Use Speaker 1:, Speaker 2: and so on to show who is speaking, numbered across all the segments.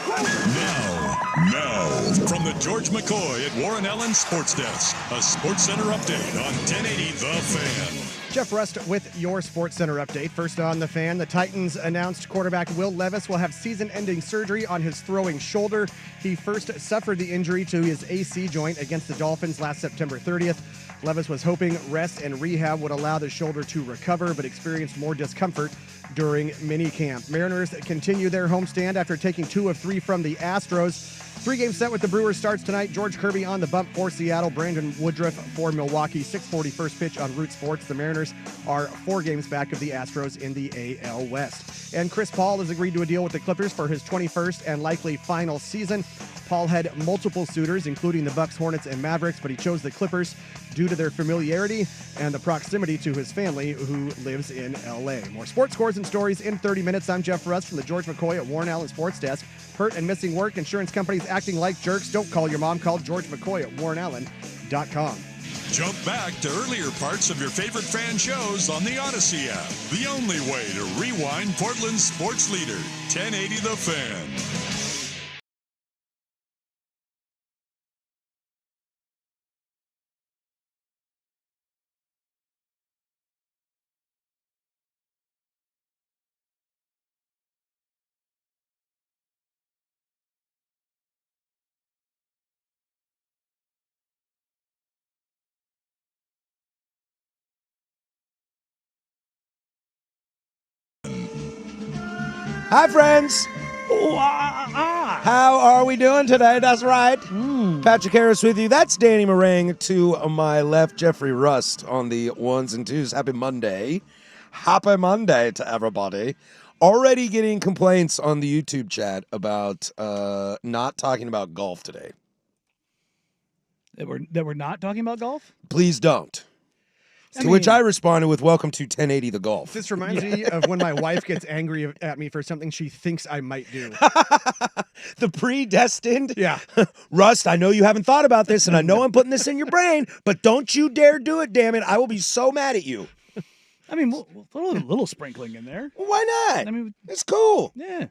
Speaker 1: Now, from the George McCoy at Warren Allen Sports Desk, a Sports Center update on 1080 The Fan.
Speaker 2: Jeff Rust with your Sports Center update. First on The Fan, the Titans announced quarterback Will Levis will have season-ending surgery on his throwing shoulder. He first suffered the injury to his AC joint against the Dolphins last September 30th. Levis was hoping rest and rehab would allow the shoulder to recover, but experienced more discomfort during minicamp. Mariners continue their homestand after taking 2 of 3 from the Astros. 3-game set with the Brewers starts tonight. George Kirby on the bump for Seattle. Brandon Woodruff for Milwaukee. 6:40 first pitch on Root Sports. The Mariners are 4 games back of the Astros in the AL West. And Chris Paul has agreed to a deal with the Clippers for his 21st and likely final season. Paul had multiple suitors, including the Bucks, Hornets, and Mavericks, but he chose the Clippers due to their familiarity and the proximity to his family, who lives in L.A. More sports scores and stories in 30 minutes. I'm Jeff Rust from the George McCoy at Warren Allen Sports Desk. Hurt and missing work, insurance companies acting like jerks. Don't call your mom. Call George McCoy at warrenallen.com.
Speaker 1: Jump back to earlier parts of your favorite fan shows on the Odyssey app. The only way to rewind Portland's sports leader, 1080 The Fan.
Speaker 3: Hi, friends. How are we doing today? That's right. Patrick Harris with you. That's Danny Marang to my left. Jeffrey Rust on the ones and twos. Happy Monday. Happy Monday to everybody. Already getting complaints on the YouTube chat about not talking about golf today.
Speaker 4: That we're not talking about golf?
Speaker 3: Please don't. To which I responded with, welcome to 1080 The Golf.
Speaker 2: This reminds me of when my wife gets angry at me for something she thinks I might do.
Speaker 3: The predestined?
Speaker 2: Yeah.
Speaker 3: Rust, I know you haven't thought about this, and I know I'm putting this in your brain, but don't you dare do it, damn it. I will be so mad at you.
Speaker 4: I mean, we'll throw a little sprinkling in there.
Speaker 3: Well, why not?
Speaker 4: I mean,
Speaker 3: it's cool.
Speaker 4: Yeah.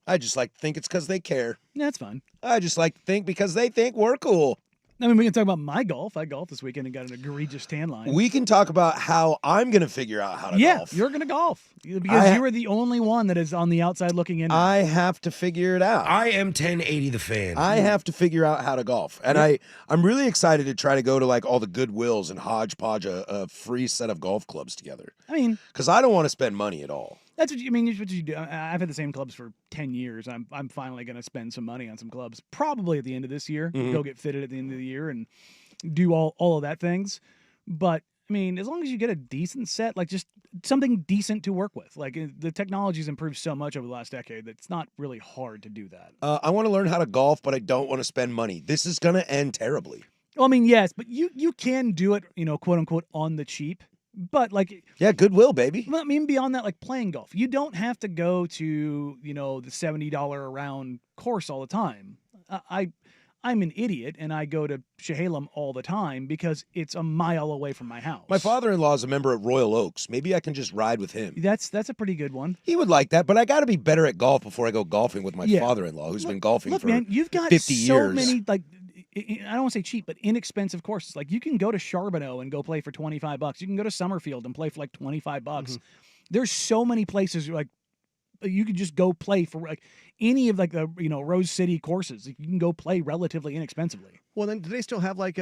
Speaker 3: I just like to think it's because they care.
Speaker 4: Yeah, it's fun.
Speaker 3: I just like to think because they think we're cool.
Speaker 4: I mean, we can talk about my golf. I golfed this weekend and got an egregious tan line.
Speaker 3: We can talk about how I'm going to figure out how to golf.
Speaker 4: Yeah, you're going to golf. Because you are the only one that is on the outside looking in.
Speaker 3: I have to figure it out.
Speaker 5: I am 1080 The Fan.
Speaker 3: I have to figure out how to golf. And I'm really excited to try to go to like all the Goodwills and hodgepodge a free set of golf clubs together.
Speaker 4: I mean,
Speaker 3: because I don't want to spend money at all.
Speaker 4: That's what you mean. What you do. I've had the same clubs for 10 years. I'm finally going to spend some money on some clubs, probably at the end of this year. Go get fitted at the end of the year and do all of that things. But I mean, as long as you get a decent set, like just something decent to work with. Like the technology's improved so much over the last decade that it's not really hard to do that.
Speaker 3: I want to learn how to golf, but I don't want to spend money. This is going to end terribly.
Speaker 4: Well, I mean, yes, but you can do it, quote unquote, on the cheap. But like,
Speaker 3: yeah, Goodwill, baby.
Speaker 4: I mean, beyond that, like playing golf, you don't have to go to the $70 a round course all the time. I'm an idiot, and I go to Chehalem all the time because it's a mile away from my house.
Speaker 3: My father-in-law is a member at Royal Oaks. Maybe I can just ride with him.
Speaker 4: That's a pretty good one.
Speaker 3: He would like that, but I got to be better at golf before I go golfing with my father-in-law, who's been golfing for 50 years.
Speaker 4: You've got so many like. I don't want to say cheap, but inexpensive courses. Like you can go to Charbonneau and go play for $25. You can go to Summerfield and play for like $25. There's so many places like you can just go play for like any of like the Rose City courses. You can go play relatively inexpensively.
Speaker 2: Well, then do they still have like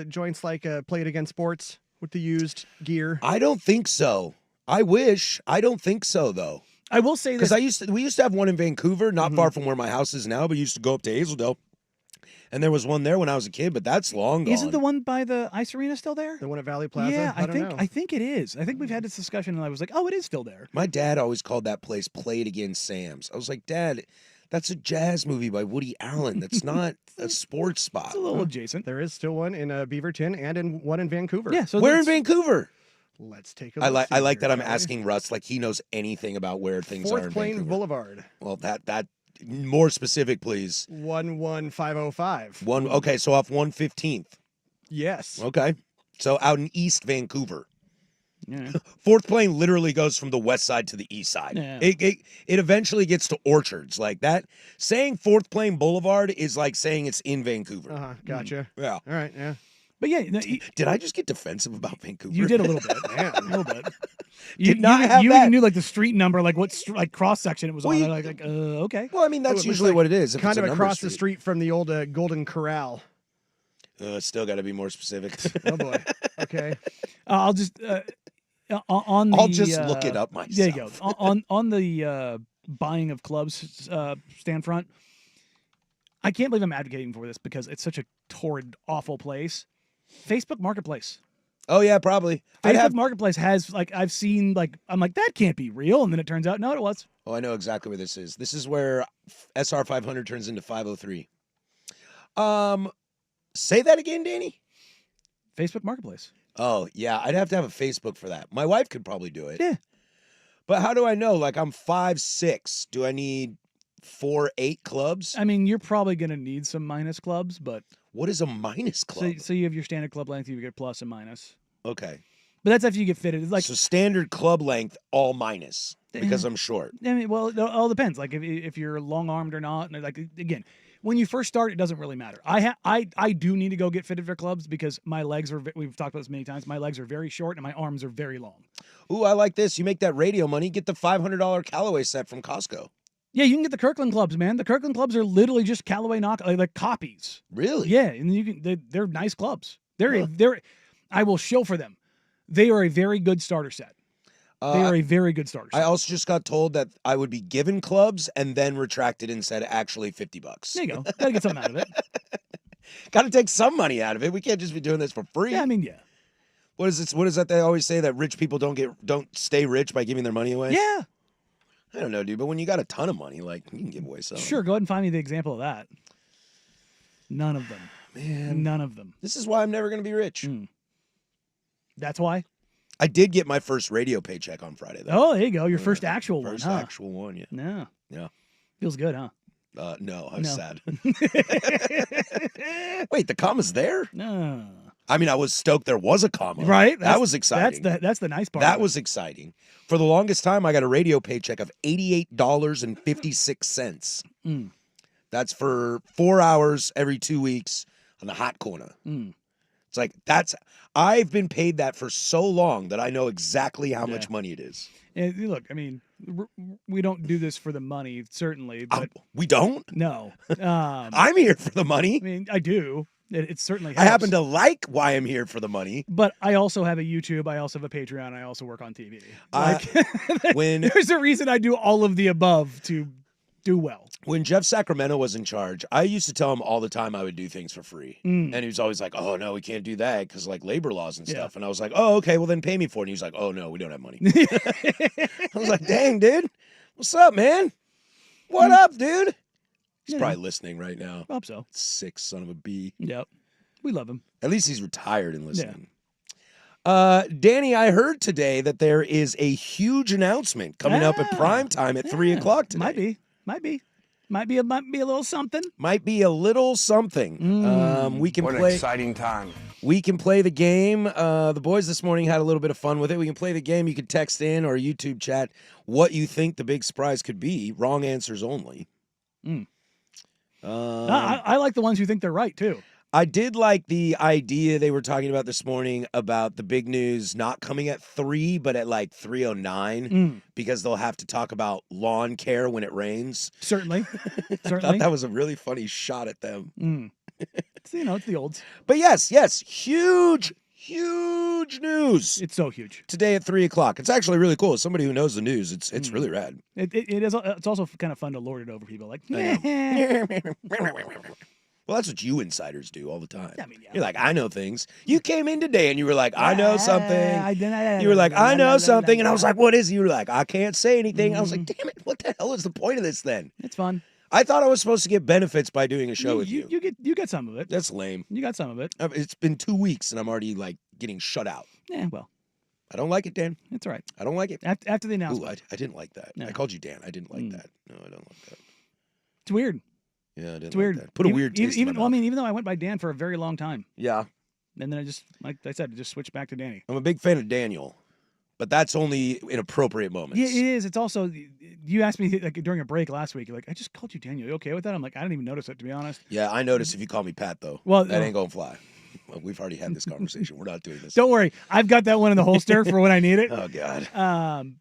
Speaker 2: joints like Play It Again Sports with the used gear?
Speaker 3: I don't think so. I wish. I don't think so though.
Speaker 4: I will say this
Speaker 3: because we used to have one in Vancouver, not far from where my house is now, but used to go up to Hazeldale. And there was one there when I was a kid, but that's long gone.
Speaker 4: Isn't the one by the ice arena still there?
Speaker 2: The one at Valley Plaza?
Speaker 4: Yeah,
Speaker 2: I don't know.
Speaker 4: I think it is. I think we've had this discussion, and I was like, oh, it is still there.
Speaker 3: My dad always called that place Play It Again Sam's. I was like, Dad, that's a jazz movie by Woody Allen. That's not a sports spot.
Speaker 4: It's a little adjacent.
Speaker 2: There is still one in Beaverton and one in Vancouver.
Speaker 4: Yeah. So
Speaker 3: where in Vancouver?
Speaker 2: Let's take a look.
Speaker 3: I like that I'm asking Russ like he knows anything about where things are in
Speaker 2: Fourth Plain
Speaker 3: Vancouver.
Speaker 2: Boulevard.
Speaker 3: Well, that more specific, please.
Speaker 2: 11505.
Speaker 3: Okay, so off 115th.
Speaker 2: Yes.
Speaker 3: Okay. So out in East Vancouver.
Speaker 4: Yeah.
Speaker 3: Fourth Plane literally goes from the west side to the east side.
Speaker 4: Yeah.
Speaker 3: It eventually gets to Orchards. Like that, saying Fourth Plane Boulevard is like saying it's in Vancouver.
Speaker 2: Gotcha.
Speaker 3: Yeah.
Speaker 2: All right, yeah.
Speaker 4: But yeah,
Speaker 3: Did I just get defensive about Vancouver?
Speaker 4: you did a little bit, man, a little bit.
Speaker 3: Did not have
Speaker 4: you
Speaker 3: that.
Speaker 4: even knew like the street number, like what cross section it was
Speaker 3: Well,
Speaker 4: on.
Speaker 3: you-
Speaker 4: Like okay.
Speaker 3: Well, I mean,
Speaker 2: Oh, it
Speaker 3: that's
Speaker 2: looks
Speaker 3: usually
Speaker 2: like
Speaker 3: what it is. If
Speaker 2: Kind
Speaker 3: it's
Speaker 2: of
Speaker 3: a number
Speaker 2: across the street from the old Golden Corral.
Speaker 3: Still got to be more specific.
Speaker 2: Oh boy. Okay.
Speaker 4: I'll just on the.
Speaker 3: I'll just look it up myself.
Speaker 4: There you go. On the buying of clubs stand front. I can't believe I'm advocating for this because it's such a torrid, awful place. Facebook Marketplace.
Speaker 3: Oh yeah, probably.
Speaker 4: Facebook Marketplace has like I've seen like I'm like that can't be real, and then it turns out no, it was.
Speaker 3: Oh, I know exactly where this is. This is where SR 500 turns into 503. Say that again, Danny.
Speaker 4: Facebook Marketplace.
Speaker 3: Oh yeah, I'd have to have a Facebook for that. My wife could probably do it.
Speaker 4: Yeah.
Speaker 3: But how do I know? Like I'm 5'6". Do I need 4'8" clubs?
Speaker 4: I mean, you're probably gonna need some minus clubs, but
Speaker 3: What is a minus club?
Speaker 4: so you have your standard club length, you get plus and minus.
Speaker 3: Okay.
Speaker 4: But that's after you get fitted. It's like
Speaker 3: So standard club length, all minus, because I'm short.
Speaker 4: I mean, well, it all depends. Like if you're long armed or not. And like again, when you first start, it doesn't really matter. I do need to go get fitted for clubs because my legs are. We've talked about this many times. My legs are very short and my arms are very long.
Speaker 3: Ooh, I like this. You make that radio money. Get the $500 Callaway set from Costco.
Speaker 4: Yeah, you can get the Kirkland clubs, man. The Kirkland clubs are literally just Callaway like copies.
Speaker 3: Really?
Speaker 4: Yeah, and you can. They're nice clubs. They're. I will shill for them. They are a very good starter set. They are a very good starter set.
Speaker 3: I also just got told that I would be given clubs and then retracted and said actually $50.
Speaker 4: There you go. Gotta get something out of it.
Speaker 3: Got to take some money out of it. We can't just be doing this for free.
Speaker 4: Yeah, I mean, yeah.
Speaker 3: What is this? What is that they always say, that rich people don't stay rich by giving their money away?
Speaker 4: Yeah.
Speaker 3: I don't know, dude. But when you got a ton of money, like you can give away some.
Speaker 4: Sure, go ahead and find me the example of that. None of them.
Speaker 3: Man,
Speaker 4: None of them.
Speaker 3: this is why I'm never gonna be rich.
Speaker 4: That's why.
Speaker 3: I did get my first radio paycheck on Friday, though.
Speaker 4: Oh, there you go. Your first actual one,
Speaker 3: First
Speaker 4: huh?
Speaker 3: actual one, yeah.
Speaker 4: No.
Speaker 3: Yeah.
Speaker 4: Feels good, huh?
Speaker 3: No, I was
Speaker 4: No.
Speaker 3: sad. Wait, the comma's there?
Speaker 4: No.
Speaker 3: I mean, I was stoked there was a comma.
Speaker 4: Right?
Speaker 3: That was exciting.
Speaker 4: That's the nice part.
Speaker 3: That
Speaker 4: of it.
Speaker 3: was exciting. For the longest time, I got a radio paycheck of $88.56.
Speaker 4: Mm.
Speaker 3: That's for 4 hours every 2 weeks on the hot corner.
Speaker 4: Mm.
Speaker 3: It's like, I've been paid that for so long that I know exactly how much money it is.
Speaker 4: And look, I mean, we don't do this for the money, certainly, but
Speaker 3: We don't?
Speaker 4: no.
Speaker 3: I'm here for the money.
Speaker 4: I mean, I do. It certainly
Speaker 3: I
Speaker 4: helps.
Speaker 3: happen to like why I'm here for the money.
Speaker 4: But I also have a YouTube. I also have a Patreon. I also work on TV.
Speaker 3: When
Speaker 4: There's a reason I do all of the above to do well.
Speaker 3: When Jeff Sacramento was in charge, I used to tell him all the time I would do things for free. And he was always like, oh, no, we can't do that because like labor laws and stuff. And I was like, oh, okay, well then pay me for it. And he was like, oh, no, we don't have money. I was like, dang, dude. What's up, man? What up, dude? He's probably listening right now.
Speaker 4: I hope so.
Speaker 3: Sick son of a bee.
Speaker 4: Yep. We love him.
Speaker 3: At least he's retired and listening. Danny, I heard today that there is a huge announcement coming up at prime time at 3 o'clock today.
Speaker 4: Might be a little something.
Speaker 3: Might be a little something. We can
Speaker 5: What an
Speaker 3: play.
Speaker 5: exciting time.
Speaker 3: We can play the game. The boys this morning had a little bit of fun with it. We can play the game. You can text in or YouTube chat what you think the big surprise could be. Wrong answers only.
Speaker 4: I like the ones who think they're right too.
Speaker 3: I did like the idea they were talking about this morning about the big news not coming at 3, but at like 3:09 because they'll have to talk about lawn care when it rains.
Speaker 4: Certainly.
Speaker 3: I thought that was a really funny shot at them.
Speaker 4: It's the olds.
Speaker 3: But yes, huge news.
Speaker 4: It's so huge.
Speaker 3: Today at 3 o'clock. It's actually really cool. As somebody who knows the news, it's really rad.
Speaker 4: It is. It's also kind of fun to lord it over people. Like,
Speaker 3: Well, that's what you insiders do all the time.
Speaker 4: I mean, yeah.
Speaker 3: You're like, I know things. You came in today and you were like, I know something.
Speaker 4: You
Speaker 3: You were like, I know something. And I was like, what is it? You were like, I can't say anything. I was like, damn it. What the hell is the point of this then?
Speaker 4: It's fun.
Speaker 3: I thought I was supposed to get benefits by doing a show with you.
Speaker 4: You get some of it.
Speaker 3: That's lame.
Speaker 4: You got some of it.
Speaker 3: It's been 2 weeks and I'm already like getting shut out.
Speaker 4: Yeah, well,
Speaker 3: I don't like it, Dan.
Speaker 4: it's all right.
Speaker 3: I don't like it.
Speaker 4: After the
Speaker 3: Ooh,
Speaker 4: announcement.
Speaker 3: I didn't like that.
Speaker 4: No.
Speaker 3: I called you Dan. I didn't like that. No, I don't like that.
Speaker 4: It's weird.
Speaker 3: Yeah, I didn't
Speaker 4: It's weird.
Speaker 3: like that. Put a weird taste in my mouth.
Speaker 4: Even though I went by Dan for a very long time,
Speaker 3: Yeah.
Speaker 4: and then I just, like I said, just switched back to Danny.
Speaker 3: I'm a big fan of Daniel. but that's only in appropriate moments.
Speaker 4: Yeah, it is. It's also, you asked me like during a break last week, you're like, I just called you Daniel. You okay with that? I'm like, I didn't even notice it, to be honest.
Speaker 3: Yeah, I notice if you call me Pat, though.
Speaker 4: Well,
Speaker 3: that ain't going to fly. Well, we've already had this conversation. We're not doing this.
Speaker 4: Don't worry. I've got that one in the holster for when I need it.
Speaker 3: Oh, God.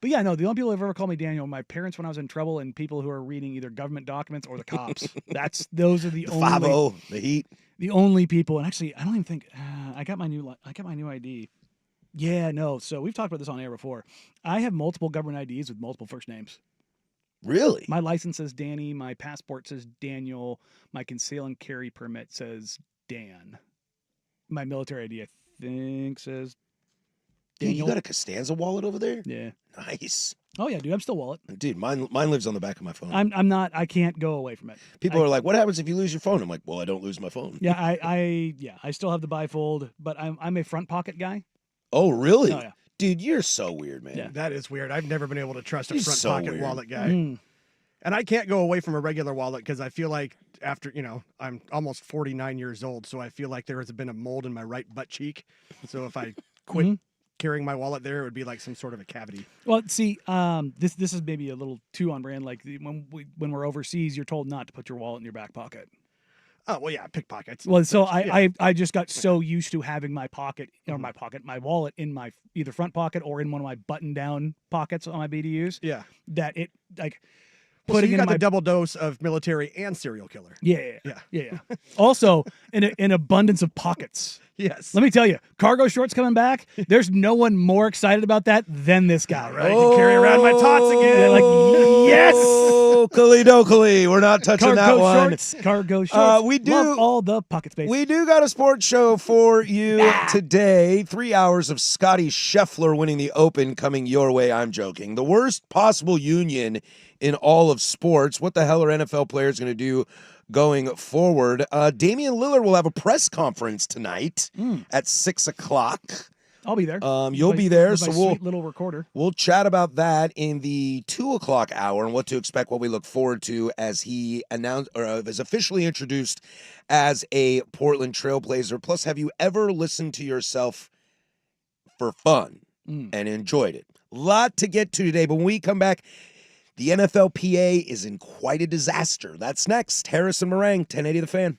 Speaker 4: But yeah, no, the only people who've ever called me Daniel are my parents when I was in trouble and people who are reading either government documents or the cops. Those are the only
Speaker 3: 5-0, the Heat.
Speaker 4: The only people. And actually, I don't even think I got my new ID. Yeah, no. So we've talked about this on air before. I have multiple government IDs with multiple first names.
Speaker 3: Really?
Speaker 4: My license says Danny. My passport says Daniel. My conceal and carry permit says Dan. My military ID, I think, says Daniel.
Speaker 3: Dude, you got a Costanza wallet over there?
Speaker 4: Yeah.
Speaker 3: Nice.
Speaker 4: Oh yeah, dude. I'm still wallet.
Speaker 3: Dude, mine lives on the back of my phone.
Speaker 4: I'm not. I can't go away from it.
Speaker 3: People are like, "What happens if you lose your phone?" I'm like, "Well, I don't lose my phone."
Speaker 4: Yeah, I still have the bifold, but I'm a front pocket guy.
Speaker 3: Oh, really?
Speaker 4: Oh yeah.
Speaker 3: Dude, you're so weird, man.
Speaker 4: Yeah.
Speaker 2: That is weird. I've never been able to trust a
Speaker 3: You're
Speaker 2: front
Speaker 3: so
Speaker 2: pocket
Speaker 3: weird.
Speaker 2: wallet guy.
Speaker 4: Mm.
Speaker 2: And I can't go away from a regular wallet because I feel like after, I'm almost 49 years old, so I feel like there has been a mold in my right butt cheek. So if I quit carrying my wallet there, it would be like some sort of a cavity.
Speaker 4: Well, see, this is maybe a little too on brand. Like when we're overseas, you're told not to put your wallet in your back pocket.
Speaker 2: Oh, well, yeah, pickpockets.
Speaker 4: Well, so
Speaker 2: Yeah.
Speaker 4: I just got so used to having my wallet in my either front pocket or in one of my button down pockets on my BDUs.
Speaker 2: Yeah.
Speaker 4: That it like
Speaker 2: Well, so
Speaker 4: putting
Speaker 2: you
Speaker 4: in
Speaker 2: got
Speaker 4: my
Speaker 2: the double dose of military and serial killer.
Speaker 4: yeah.
Speaker 2: Yeah.
Speaker 4: Also, an abundance of pockets.
Speaker 2: Yes.
Speaker 4: Let me tell you, cargo shorts coming back. There's no one more excited about that than this guy.
Speaker 2: Right, I can carry around my tots again.
Speaker 4: Like, yes!
Speaker 3: Oh, Dokely. We're not touching that one.
Speaker 4: Cargo shorts.
Speaker 3: We do-
Speaker 4: Love all the pocket space.
Speaker 3: We do got a sports show for you today. 3 hours of Scottie Scheffler winning the Open coming your way. I'm joking. The worst possible union in all of sports. What the hell are NFL players going to do going forward? Damian Lillard will have a press conference tonight at 6 o'clock.
Speaker 4: I'll be there.
Speaker 3: You'll be there,
Speaker 4: with
Speaker 3: so
Speaker 4: my
Speaker 3: we'll
Speaker 4: sweet little recorder.
Speaker 3: We'll chat about that in the 2 o'clock hour and what to expect, what we look forward to as he announced or is officially introduced as a Portland Trailblazer. Plus, have you ever listened to yourself for fun and enjoyed it? A lot to get to today, but when we come back, the NFLPA is in quite a disaster. That's next. Harris and Marang, 1080 The Fan.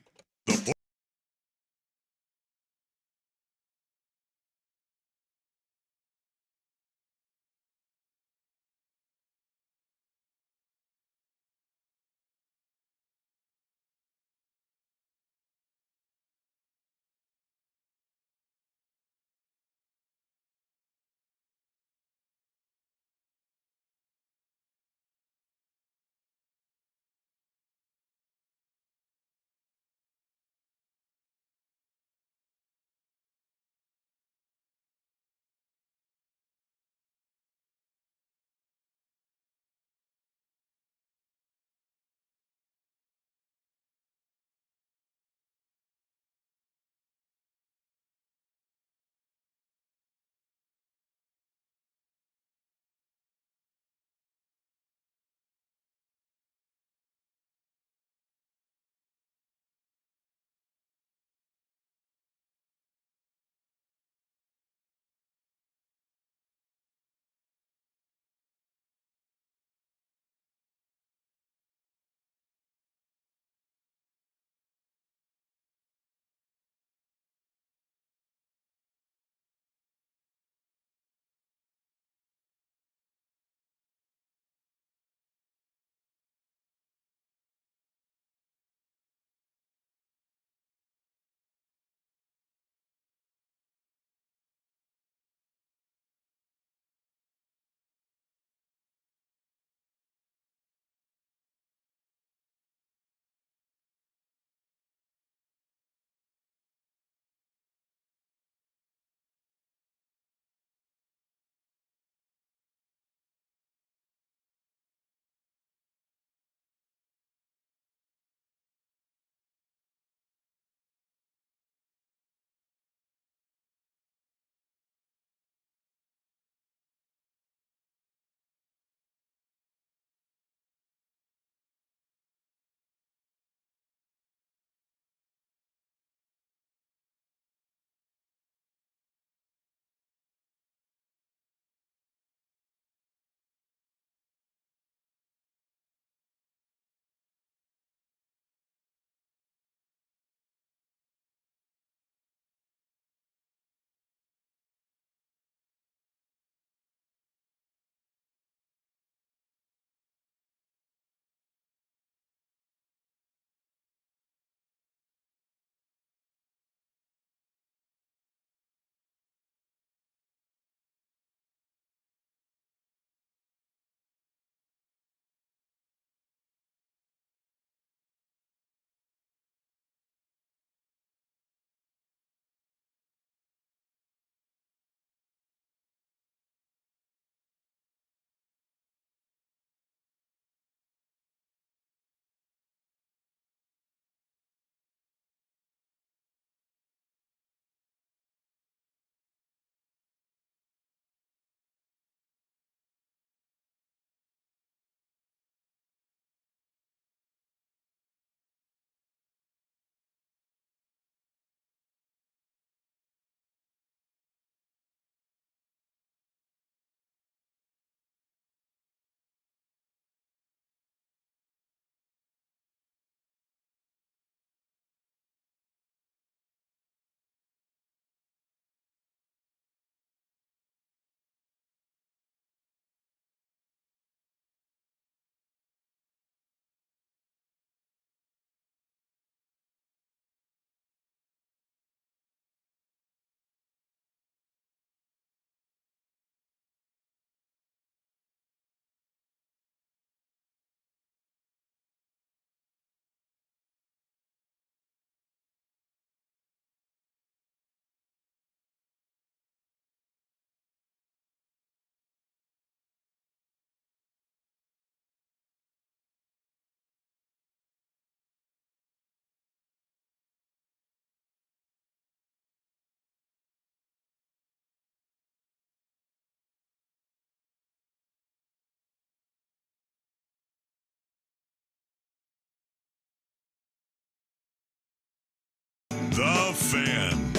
Speaker 1: Fan.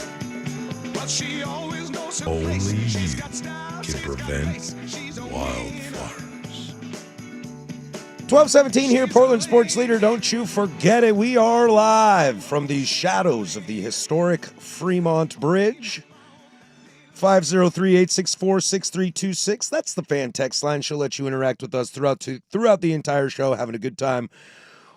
Speaker 5: But she always knows her place. She's got style,
Speaker 6: can prevent wildfires.
Speaker 3: 12:17 here, Portland Sports Leader. Don't you forget it. We are live from the shadows of the historic Fremont Bridge. 503-864-6326. That's the fan text line. She'll let you interact with us throughout the entire show, having a good time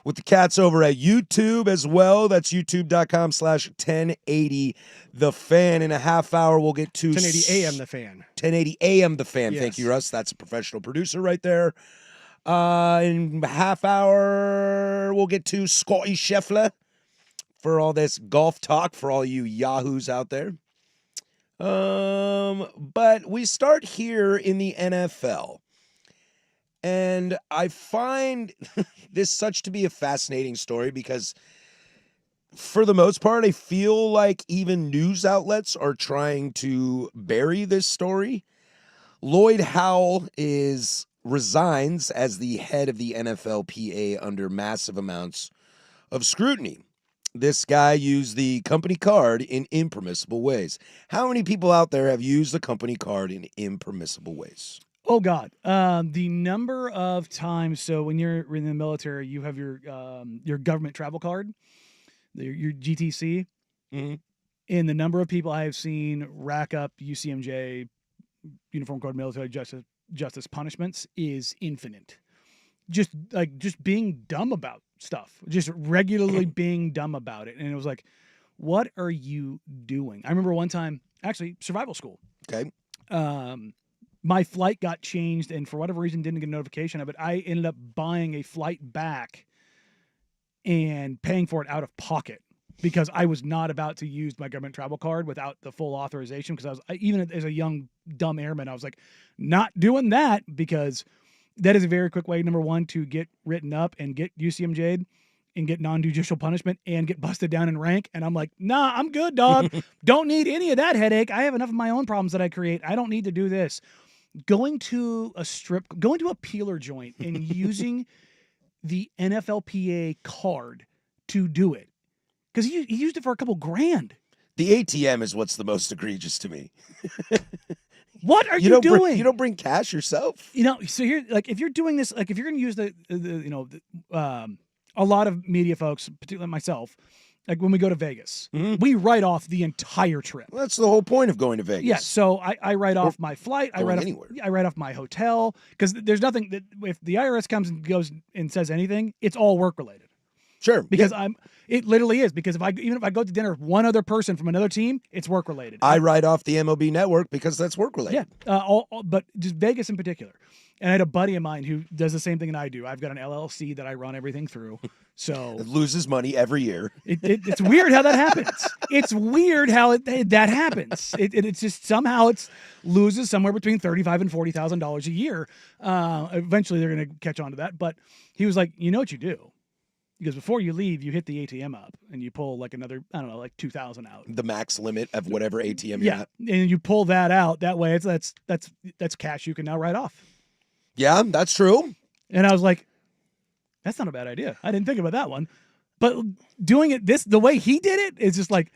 Speaker 3: with the cats over at YouTube as well. That's youtube.com/1080 The Fan. In a half hour, we'll get to
Speaker 2: 1080 AM The Fan.
Speaker 3: 1080 AM The Fan.
Speaker 2: Yes.
Speaker 3: Thank you, Russ. That's a professional producer right there. In a half hour, we'll get to Scottie Scheffler for all this golf talk for all you yahoos out there. But we start here in the NFL. And I find this such to be a fascinating story because for the most part, I feel like even news outlets are trying to bury this story. Lloyd Howell resigns as the head of the NFLPA under massive amounts of scrutiny. This guy used the company card in impermissible ways. How many people out there have used the company card in impermissible ways?
Speaker 4: Oh God, the number of times. So when you're in the military, you have your government travel card, your GTC,
Speaker 3: Mm-hmm.
Speaker 4: and the number of people I have seen rack up UCMJ, Uniform Code Military Justice punishments is infinite. Just being dumb about stuff, just regularly being dumb about it, and it was like, what are you doing? I remember one time, actually, survival school.
Speaker 3: Okay.
Speaker 4: My flight got changed, and for whatever reason, didn't get a notification of it. I ended up buying a flight back and paying for it out of pocket because I was not about to use my government travel card without the full authorization. Because even as a young, dumb airman, I was like, not doing that because that is a very quick way, number one, to get written up and get UCMJ'd and get non-judicial punishment and get busted down in rank. And I'm like, nah, I'm good, dog. Don't need any of that headache. I have enough of my own problems that I create. I don't need to do this. Going to a peeler joint and using the NFLPA card to do it. Because he used it for a couple grand.
Speaker 3: The ATM is what's the most egregious to me.
Speaker 4: What are you doing?
Speaker 3: You don't bring cash yourself.
Speaker 4: So here, like, if you're doing this, like, if you're going to use a lot of media folks, particularly myself, like when we go to Vegas, we write off the entire trip.
Speaker 3: Well, that's the whole point of going to Vegas.
Speaker 4: Yeah, so I write off my flight. I write off my hotel because there's nothing that if the IRS comes and goes and says anything, it's all work related.
Speaker 3: Sure,
Speaker 4: because it literally is because even if I go to dinner with one other person from another team, it's work related.
Speaker 3: I write off the MLB network because that's work related.
Speaker 4: Yeah, but just Vegas in particular. And I had a buddy of mine who does the same thing that I do. I've got an LLC that I run everything through. So
Speaker 3: it loses money every year.
Speaker 4: It's weird how that happens. It's weird how that happens. It's just somehow it loses somewhere between $35,000 and $40,000 a year. Eventually they're going to catch on to that. But he was like, you know what you do? Because before you leave, you hit the ATM up and you pull like another, I don't know, like 2,000 out.
Speaker 3: The max limit of whatever ATM you're at.
Speaker 4: And you pull that out. That way, that's cash you can now write off.
Speaker 3: Yeah, that's true.
Speaker 4: And I was like, that's not a bad idea. I didn't think about that one. But doing it the way he did it is just like,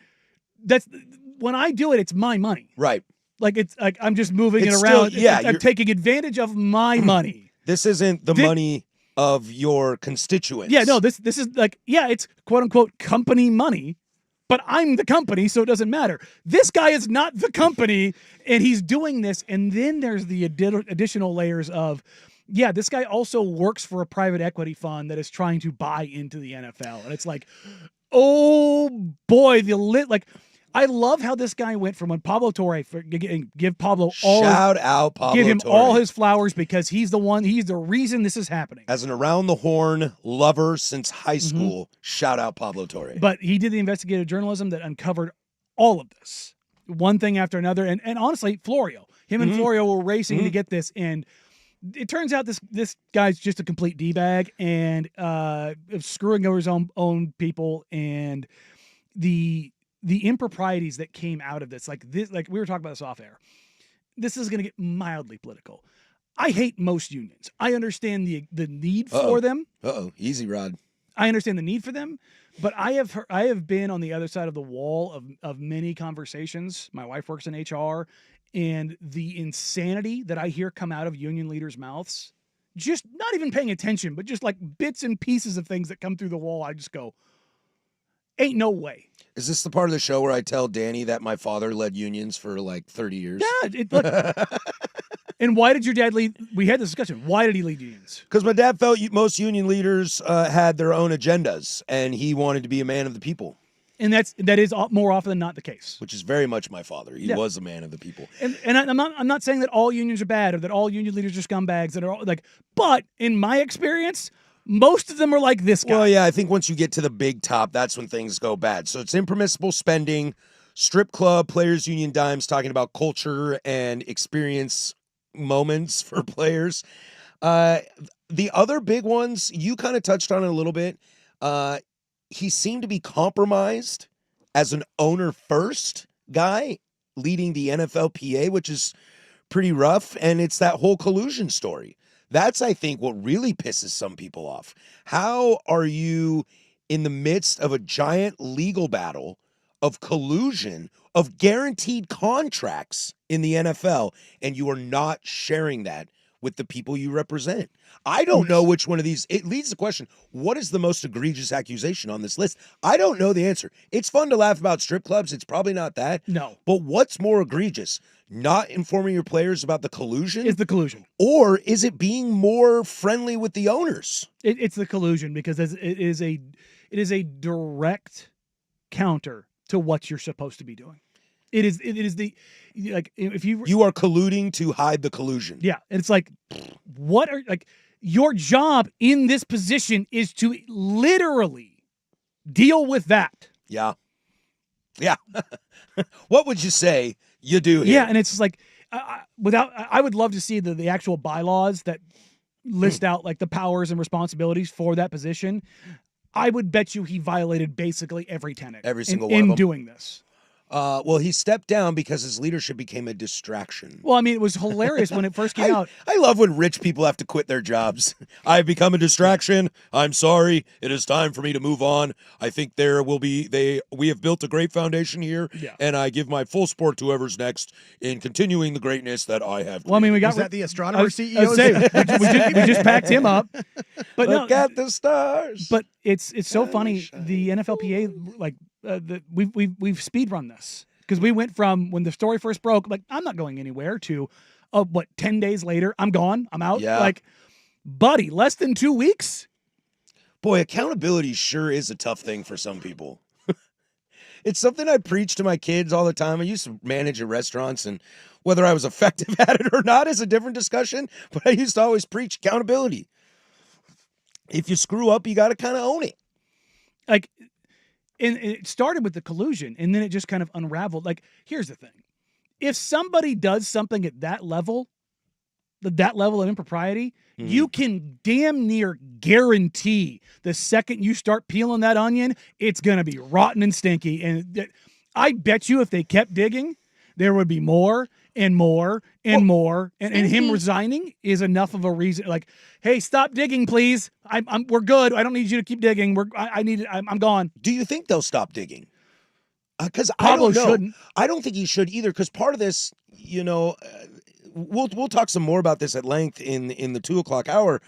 Speaker 4: when I do it, it's my money.
Speaker 3: Right.
Speaker 4: Like it's like I'm just moving it around. I'm taking advantage of my money.
Speaker 3: This isn't the money of your constituents.
Speaker 4: Yeah, no, this is like, it's quote unquote company money, but I'm the company, so it doesn't matter. This guy is not the company, and he's doing this. And then there's the additional layers of, this guy also works for a private equity fund that is trying to buy into the NFL. And it's like, oh boy, I love how this guy went from when Pablo Torre, give Pablo all give him all his flowers because he's the reason this is happening.
Speaker 3: As an around the horn lover since high school, shout out Pablo Torre.
Speaker 4: But he did the investigative journalism that uncovered all of this, one thing after another. And honestly, Florio, and Florio were racing to get this. And it turns out this guy's just a complete D-bag and screwing over his own people, and the improprieties that came out of this, like we were talking about this off air. This is going to get mildly political. I hate most unions. I understand the need for them.
Speaker 3: Easy, Rod.
Speaker 4: I understand the need for them, but I have been on the other side of the wall of many conversations. My wife works in HR, and the insanity that I hear come out of union leaders' mouths, just not even paying attention, but just like bits and pieces of things that come through the wall, I just go, ain't no way.
Speaker 3: Is this the part of the show where I tell Danny that my father led unions for like 30 years?
Speaker 4: Yeah. Look, and why did your dad lead? We had this discussion. Why did he lead unions?
Speaker 3: Because my dad felt most union leaders had their own agendas, and he wanted to be a man of the people.
Speaker 4: And that is more often than not the case.
Speaker 3: Which is very much my father. He was a man of the people.
Speaker 4: And I'm not saying that all unions are bad or that all union leaders are scumbags that are all like. But in my experience, most of them are like this guy.
Speaker 3: Well, yeah, I think once you get to the big top, that's when things go bad. So it's impermissible spending, strip club, players union dimes, talking about culture and experience moments for players. The other big ones, you kind of touched on it a little bit. He seemed to be compromised as an owner-first guy leading the NFLPA, which is pretty rough, and it's that whole collusion story. That's, I think, what really pisses some people off. How are you in the midst of a giant legal battle of collusion, of guaranteed contracts in the NFL, and you are not sharing that with the people you represent? I don't know which one of these. It leads to the question, what is the most egregious accusation on this list? I don't know the answer. It's fun to laugh about strip clubs. It's probably not that.
Speaker 4: No.
Speaker 3: But what's more egregious? Not informing your players about the collusion?
Speaker 4: Is the collusion.
Speaker 3: Or is it being more friendly with the owners?
Speaker 4: It's the collusion because it is a direct counter to what you're supposed to be doing. It is the, like, if
Speaker 3: you are colluding to hide the collusion.
Speaker 4: Yeah. And it's like, what are, like, your job in this position is to literally deal with that.
Speaker 3: Yeah. Yeah. What would you say you do here?
Speaker 4: Yeah. And it's like, I would love to see the actual bylaws that list out like the powers and responsibilities for that position. I would bet you he violated basically every tenet.
Speaker 3: Every single one of them.
Speaker 4: In doing this.
Speaker 3: Well, he stepped down because his leadership became a distraction.
Speaker 4: Well, I mean, it was hilarious when it first came out.
Speaker 3: I love when rich people have to quit their jobs. I've become a distraction. I'm sorry. It is time for me to move on. I think we have built a great foundation here, and I give my full support to whoever's next in continuing the greatness that I have.
Speaker 2: Well, I mean, was that the astronomer CEO?
Speaker 4: We just packed him up. But
Speaker 3: look at the stars.
Speaker 4: But it's so funny. The NFLPA, like, we've speed run this because we went from when the story first broke, like, I'm not going anywhere, to 10 days later, I'm gone, I'm out.
Speaker 3: Yeah.
Speaker 4: Like, buddy, less than 2 weeks.
Speaker 3: Boy, accountability sure is a tough thing for some people. It's something I preach to my kids all the time. I used to manage at restaurants, and whether I was effective at it or not is a different discussion, but I used to always preach accountability. If you screw up, you got to kind of own it.
Speaker 4: Like, and it started with the collusion, and then it just kind of unraveled. Like, here's the thing. If somebody does something at that level of impropriety, you can damn near guarantee the second you start peeling that onion, it's going to be rotten and stinky. And I bet you if they kept digging, there would be more and more and more. And him resigning is enough of a reason. Like, hey, stop digging, please. We're good. I don't need you to keep digging. I'm gone.
Speaker 3: Do you think they'll stop digging? Because
Speaker 4: Pablo
Speaker 3: I don't know.
Speaker 4: shouldn't.
Speaker 3: I don't think he should either. Because part of this, we'll talk some more about this at length in the 2:00 hour.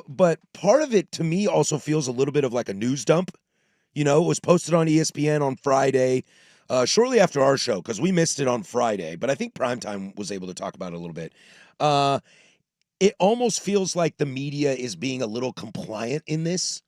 Speaker 3: But part of it to me also feels a little bit of like a news dump. It was posted on ESPN on Friday. Shortly after our show, because we missed it on Friday, but I think Primetime was able to talk about it a little bit. It almost feels like the media is being a little compliant in this,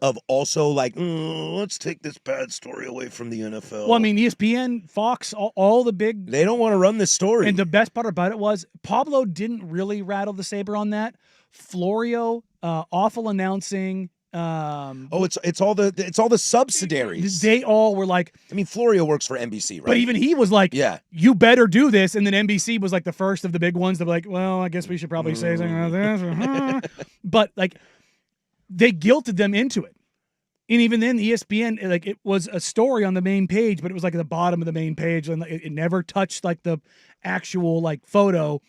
Speaker 3: of also like, let's take this bad story away from the NFL.
Speaker 4: Well, I mean, ESPN, Fox, all the big...
Speaker 3: They don't want to run this story.
Speaker 4: And the best part about it was Pablo didn't really rattle the saber on that. Florio, awful announcing...
Speaker 3: it's all the subsidiaries.
Speaker 4: They all were like,
Speaker 3: I mean, Florio works for NBC, right?
Speaker 4: But even he was like,
Speaker 3: yeah,
Speaker 4: you better do this. And then NBC was like the first of the big ones that were like, well, I guess we should probably say something about this. But like, they guilted them into it. And even then, ESPN, like, it was a story on the main page, but it was like at the bottom of the main page, and it never touched like the actual like photo.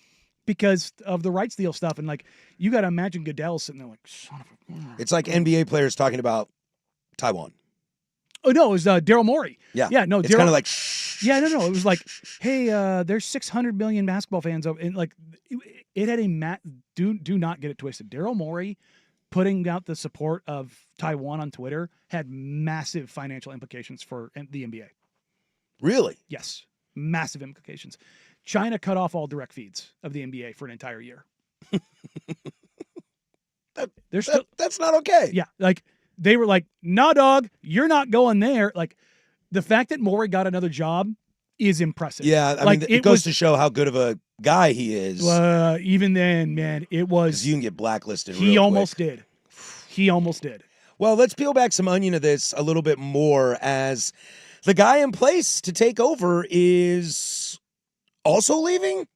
Speaker 4: because of the rights deal stuff. And like, you got to imagine Goodell sitting there like, son of a.
Speaker 3: It's like NBA players talking about Taiwan.
Speaker 4: Oh no, it was Daryl Morey.
Speaker 3: Yeah.
Speaker 4: Yeah, no,
Speaker 3: It's kind of like, shh.
Speaker 4: Yeah, no. It was like, hey, there's 600 million basketball fans over, and like, it had a do not get it twisted. Daryl Morey putting out the support of Taiwan on Twitter had massive financial implications for the NBA.
Speaker 3: Really?
Speaker 4: Yes, massive implications. China cut off all direct feeds of the NBA for an entire year.
Speaker 3: That's not okay.
Speaker 4: Yeah, like they were like, "Nah, dog, you're not going there." Like the fact that Morey got another job is impressive.
Speaker 3: Yeah, I mean, it goes to show how good of a guy he is.
Speaker 4: Even then, man, it was.
Speaker 3: You can get blacklisted.
Speaker 4: He almost did. He almost did.
Speaker 3: Well, let's peel back some onion of this a little bit more, as the guy in place to take over is also leaving.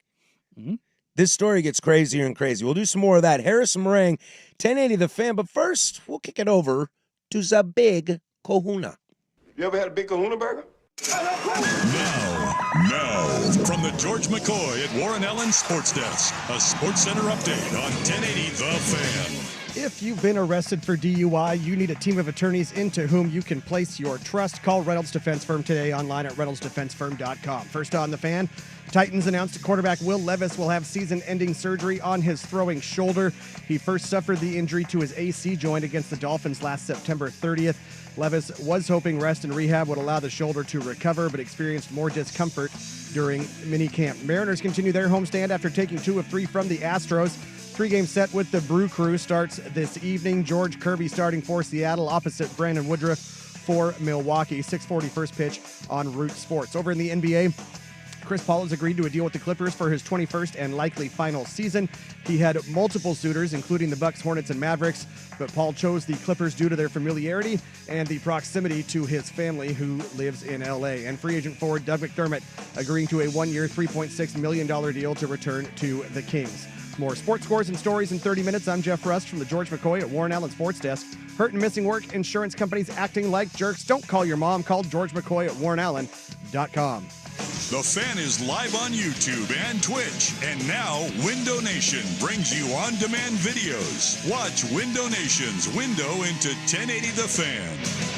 Speaker 4: Mm-hmm.
Speaker 3: This story gets crazier and crazier. We'll do some more of that. Harrison Marang, 1080 The Fan. But first, we'll kick it over to the big kahuna.
Speaker 5: You ever had a big kahuna burger?
Speaker 1: Now, from the George McCoy at Warren Allen Sports Desk, a Sports Center update on 1080 The Fan.
Speaker 2: If you've been arrested for DUI, you need a team of attorneys into whom you can place your trust. Call Reynolds Defense Firm today online at reynoldsdefensefirm.com. First on The Fan, Titans announced quarterback Will Levis will have season-ending surgery on his throwing shoulder. He first suffered the injury to his AC joint against the Dolphins last September 30th. Levis was hoping rest and rehab would allow the shoulder to recover, but experienced more discomfort during minicamp. Mariners continue their homestand after taking 2 of 3 from the Astros. 3-game set with the Brew Crew starts this evening. George Kirby starting for Seattle opposite Brandon Woodruff for Milwaukee. 6:40 first pitch on Root Sports. Over in the NBA, Chris Paul has agreed to a deal with the Clippers for his 21st and likely final season. He had multiple suitors, including the Bucks, Hornets, and Mavericks, but Paul chose the Clippers due to their familiarity and the proximity to his family, who lives in L.A. And free agent forward Doug McDermott agreeing to a 1-year, $3.6 million deal to return to the Kings. More sports scores and stories in 30 minutes. I'm Jeff Rust from the George McCoy at Warren Allen Sports Desk. Hurt and missing work, insurance companies acting like jerks. Don't call your mom. Call George McCoy at warrenallen.com.
Speaker 1: The Fan is live on YouTube and Twitch. And now, Window Nation brings you on-demand videos. Watch Window Nation's window into 1080 The Fan.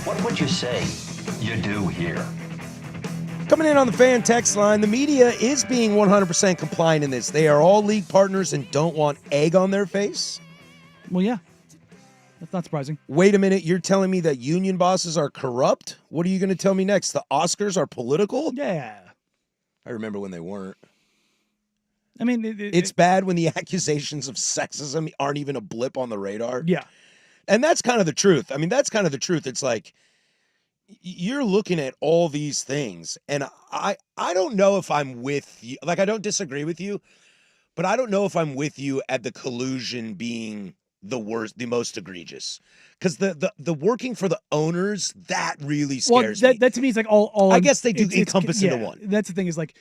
Speaker 7: What would you say you do here?
Speaker 3: Coming in on the fan text line, the media is being 100% compliant in this. They are all league partners and don't want egg on their face.
Speaker 4: Well, yeah. That's not surprising.
Speaker 3: Wait a minute, you're telling me that union bosses are corrupt? What are you going to tell me next? The Oscars are political?
Speaker 4: Yeah.
Speaker 3: I remember when they weren't.
Speaker 4: I mean,
Speaker 3: it's bad when the accusations of sexism aren't even a blip on the radar.
Speaker 4: Yeah.
Speaker 3: And that's kind of the truth. I mean, that's kind of the truth. It's like, you're looking at all these things, and I don't know if I'm with you. Like, I don't disagree with you, but I don't know if I'm with you at the collusion being the worst, the most egregious. Because the working for the owners, that really scares me.
Speaker 4: That to me is like all.
Speaker 3: I guess they do encompass into one.
Speaker 4: That's the thing is like,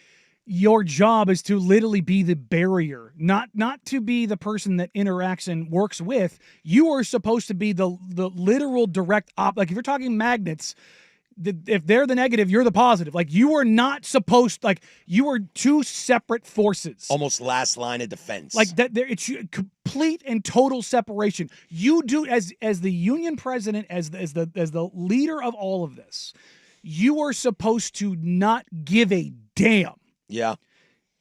Speaker 4: your job is to literally be the barrier, not to be the person that interacts and works with. You are supposed to be the literal direct like if you're talking magnets, if they're the negative, you're the positive. Like, you are not supposed, like, you are two separate forces.
Speaker 3: Almost last line of defense.
Speaker 4: Like that, it's complete and total separation. You do as the union president, as the leader of all of this, you are supposed to not give a damn.
Speaker 3: Yeah.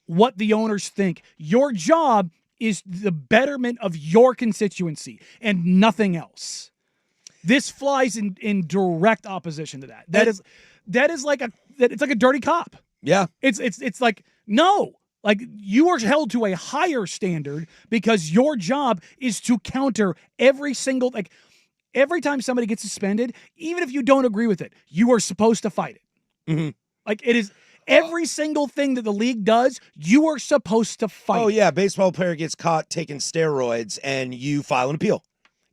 Speaker 4: What the owners think. Your job is the betterment of your constituency and nothing else. This flies in direct opposition to that. That is like it's like a dirty cop.
Speaker 3: Yeah.
Speaker 4: It's like, no. Like, you are held to a higher standard because your job is to counter every single, like, every time somebody gets suspended, even if you don't agree with it, you are supposed to fight it.
Speaker 3: Mm-hmm.
Speaker 4: Like, it is every single thing that the league does, you are supposed to fight.
Speaker 3: Oh, yeah. Baseball player gets caught taking steroids and you file an appeal.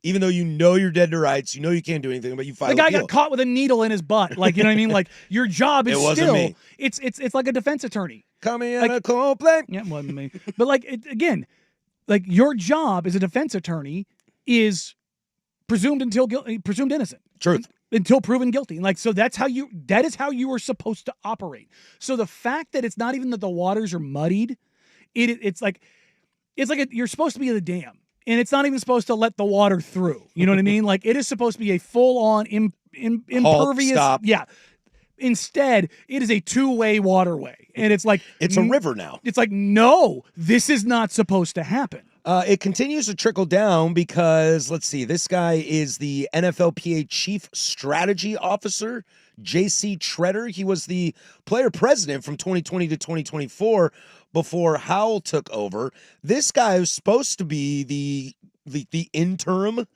Speaker 3: Even though you know you're dead to rights, you know you can't do anything, but you file an appeal.
Speaker 4: The guy got caught with a needle in his butt. Like, you know what I mean? Like, your job is
Speaker 3: wasn't me.
Speaker 4: It's like a defense attorney.
Speaker 3: Coming in
Speaker 4: like,
Speaker 3: a complaint.
Speaker 4: Yeah, it wasn't me. But like, again, like, your job as a defense attorney is presumed innocent.
Speaker 3: Truth.
Speaker 4: Until proven guilty. Like, so that is how you are supposed to operate. So the fact that it's not even that the waters are muddied, it's like you're supposed to be the dam. And it's not even supposed to let the water through. You know what I mean? Like, it is supposed to be a full-on impervious.
Speaker 3: Stop.
Speaker 4: Yeah. Instead, it is a two-way waterway. And it's like...
Speaker 3: It's a river now.
Speaker 4: It's like, no, this is not supposed to happen.
Speaker 3: It continues to trickle down because, let's see, this guy is the NFLPA Chief Strategy Officer, J.C. Treader. He was the player president from 2020 to 2024 before Howell took over. This guy was supposed to be the interim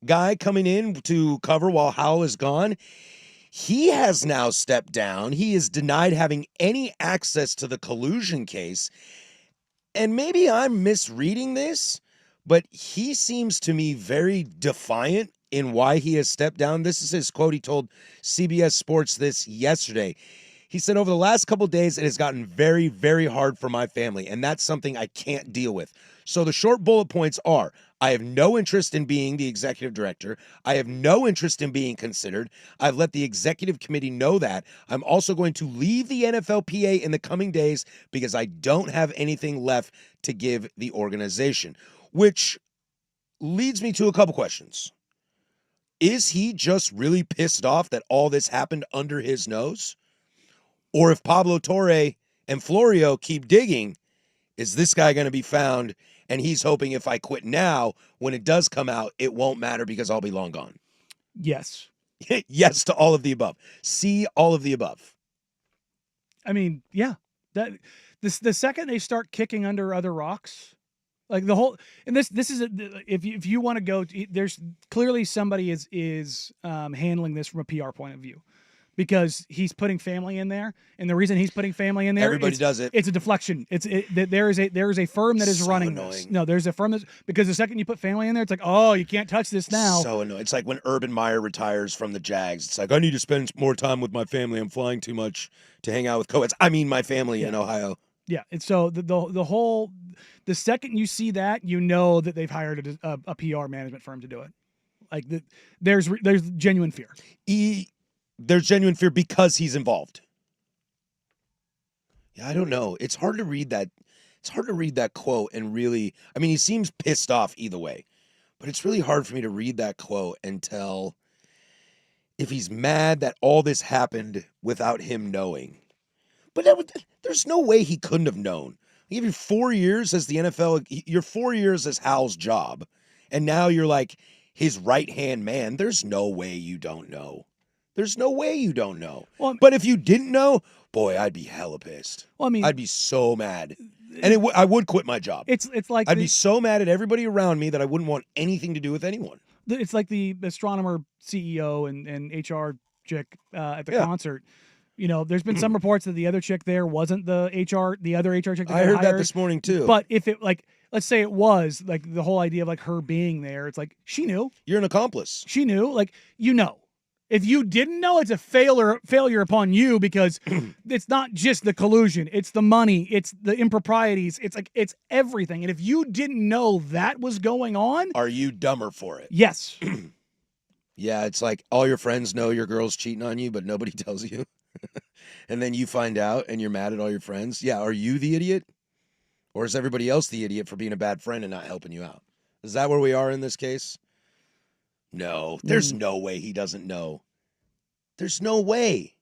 Speaker 3: guy coming in to cover while Howell is gone. He has now stepped down. He is denied having any access to the collusion case. And maybe I'm misreading this, but he seems to me very defiant in why he has stepped down. This is his quote. He told CBS Sports this yesterday. He said, over the last couple of days, it has gotten very, very hard for my family, and that's something I can't deal with. So the short bullet points are, I have no interest in being the executive director. I have no interest in being considered. I've let the executive committee know that. I'm also going to leave the NFLPA in the coming days because I don't have anything left to give the organization, which leads me to a couple questions. Is he just really pissed off that all this happened under his nose? Or if Pablo Torre and Florio keep digging, is this guy going to be found? And he's hoping if I quit now, when it does come out, it won't matter because I'll be long gone.
Speaker 4: Yes.
Speaker 3: Yes to all of the above. See all of the above.
Speaker 4: I mean, yeah. The second they start kicking under other rocks, like the whole, and this is if you want to go, there's clearly somebody is handling this from a PR point of view. Because he's putting family in there, and the reason he's putting family in there,
Speaker 3: everybody does it.
Speaker 4: It's a deflection. There is a firm that is so running annoying. This. No, there's a firm because the second you put family in there, it's like, oh, you can't touch this now.
Speaker 3: So annoying. It's like when Urban Meyer retires from the Jags. It's like, I need to spend more time with my family. I'm flying too much to hang out with co-eds. I mean, my family in Ohio.
Speaker 4: Yeah, and so the second you see that, you know that they've hired a PR management firm to do it. Like there's genuine fear.
Speaker 3: There's genuine fear because he's involved. Yeah, I don't know. It's hard to read that. It's hard to read that quote and really, I mean, he seems pissed off either way, but it's really hard for me to read that quote and tell if he's mad that all this happened without him knowing. But there's no way he couldn't have known. I give you 4 years as the NFL. You're 4 years as Hal's job, and now you're like his right-hand man. There's no way you don't know. There's no way you don't know.
Speaker 4: Well,
Speaker 3: but if you didn't know, boy, I'd be hella pissed.
Speaker 4: Well, I mean,
Speaker 3: I'd be so mad. And I would quit my job.
Speaker 4: It's like
Speaker 3: I'd be so mad at everybody around me that I wouldn't want anything to do with anyone.
Speaker 4: It's like the astronomer CEO and HR chick at the concert. You know, there's been some reports that the other chick there wasn't the other HR chick that
Speaker 3: I heard
Speaker 4: hired.
Speaker 3: that this morning too.
Speaker 4: But if it, like, let's say it was, like, the whole idea of, like, her being there, it's like, she knew.
Speaker 3: You're an accomplice.
Speaker 4: She knew. Like, you know. If you didn't know, it's a failure upon you, because it's not just the collusion. It's the money. It's the improprieties. It's like, it's everything. And if you didn't know that was going on.
Speaker 3: Are you dumber for it?
Speaker 4: Yes.
Speaker 3: Yeah, it's like all your friends know your girl's cheating on you, but nobody tells you. And then you find out and you're mad at all your friends. Yeah, are you the idiot? Or is everybody else the idiot for being a bad friend and not helping you out? Is that where we are in this case? No, there's no way he doesn't know. There's no way.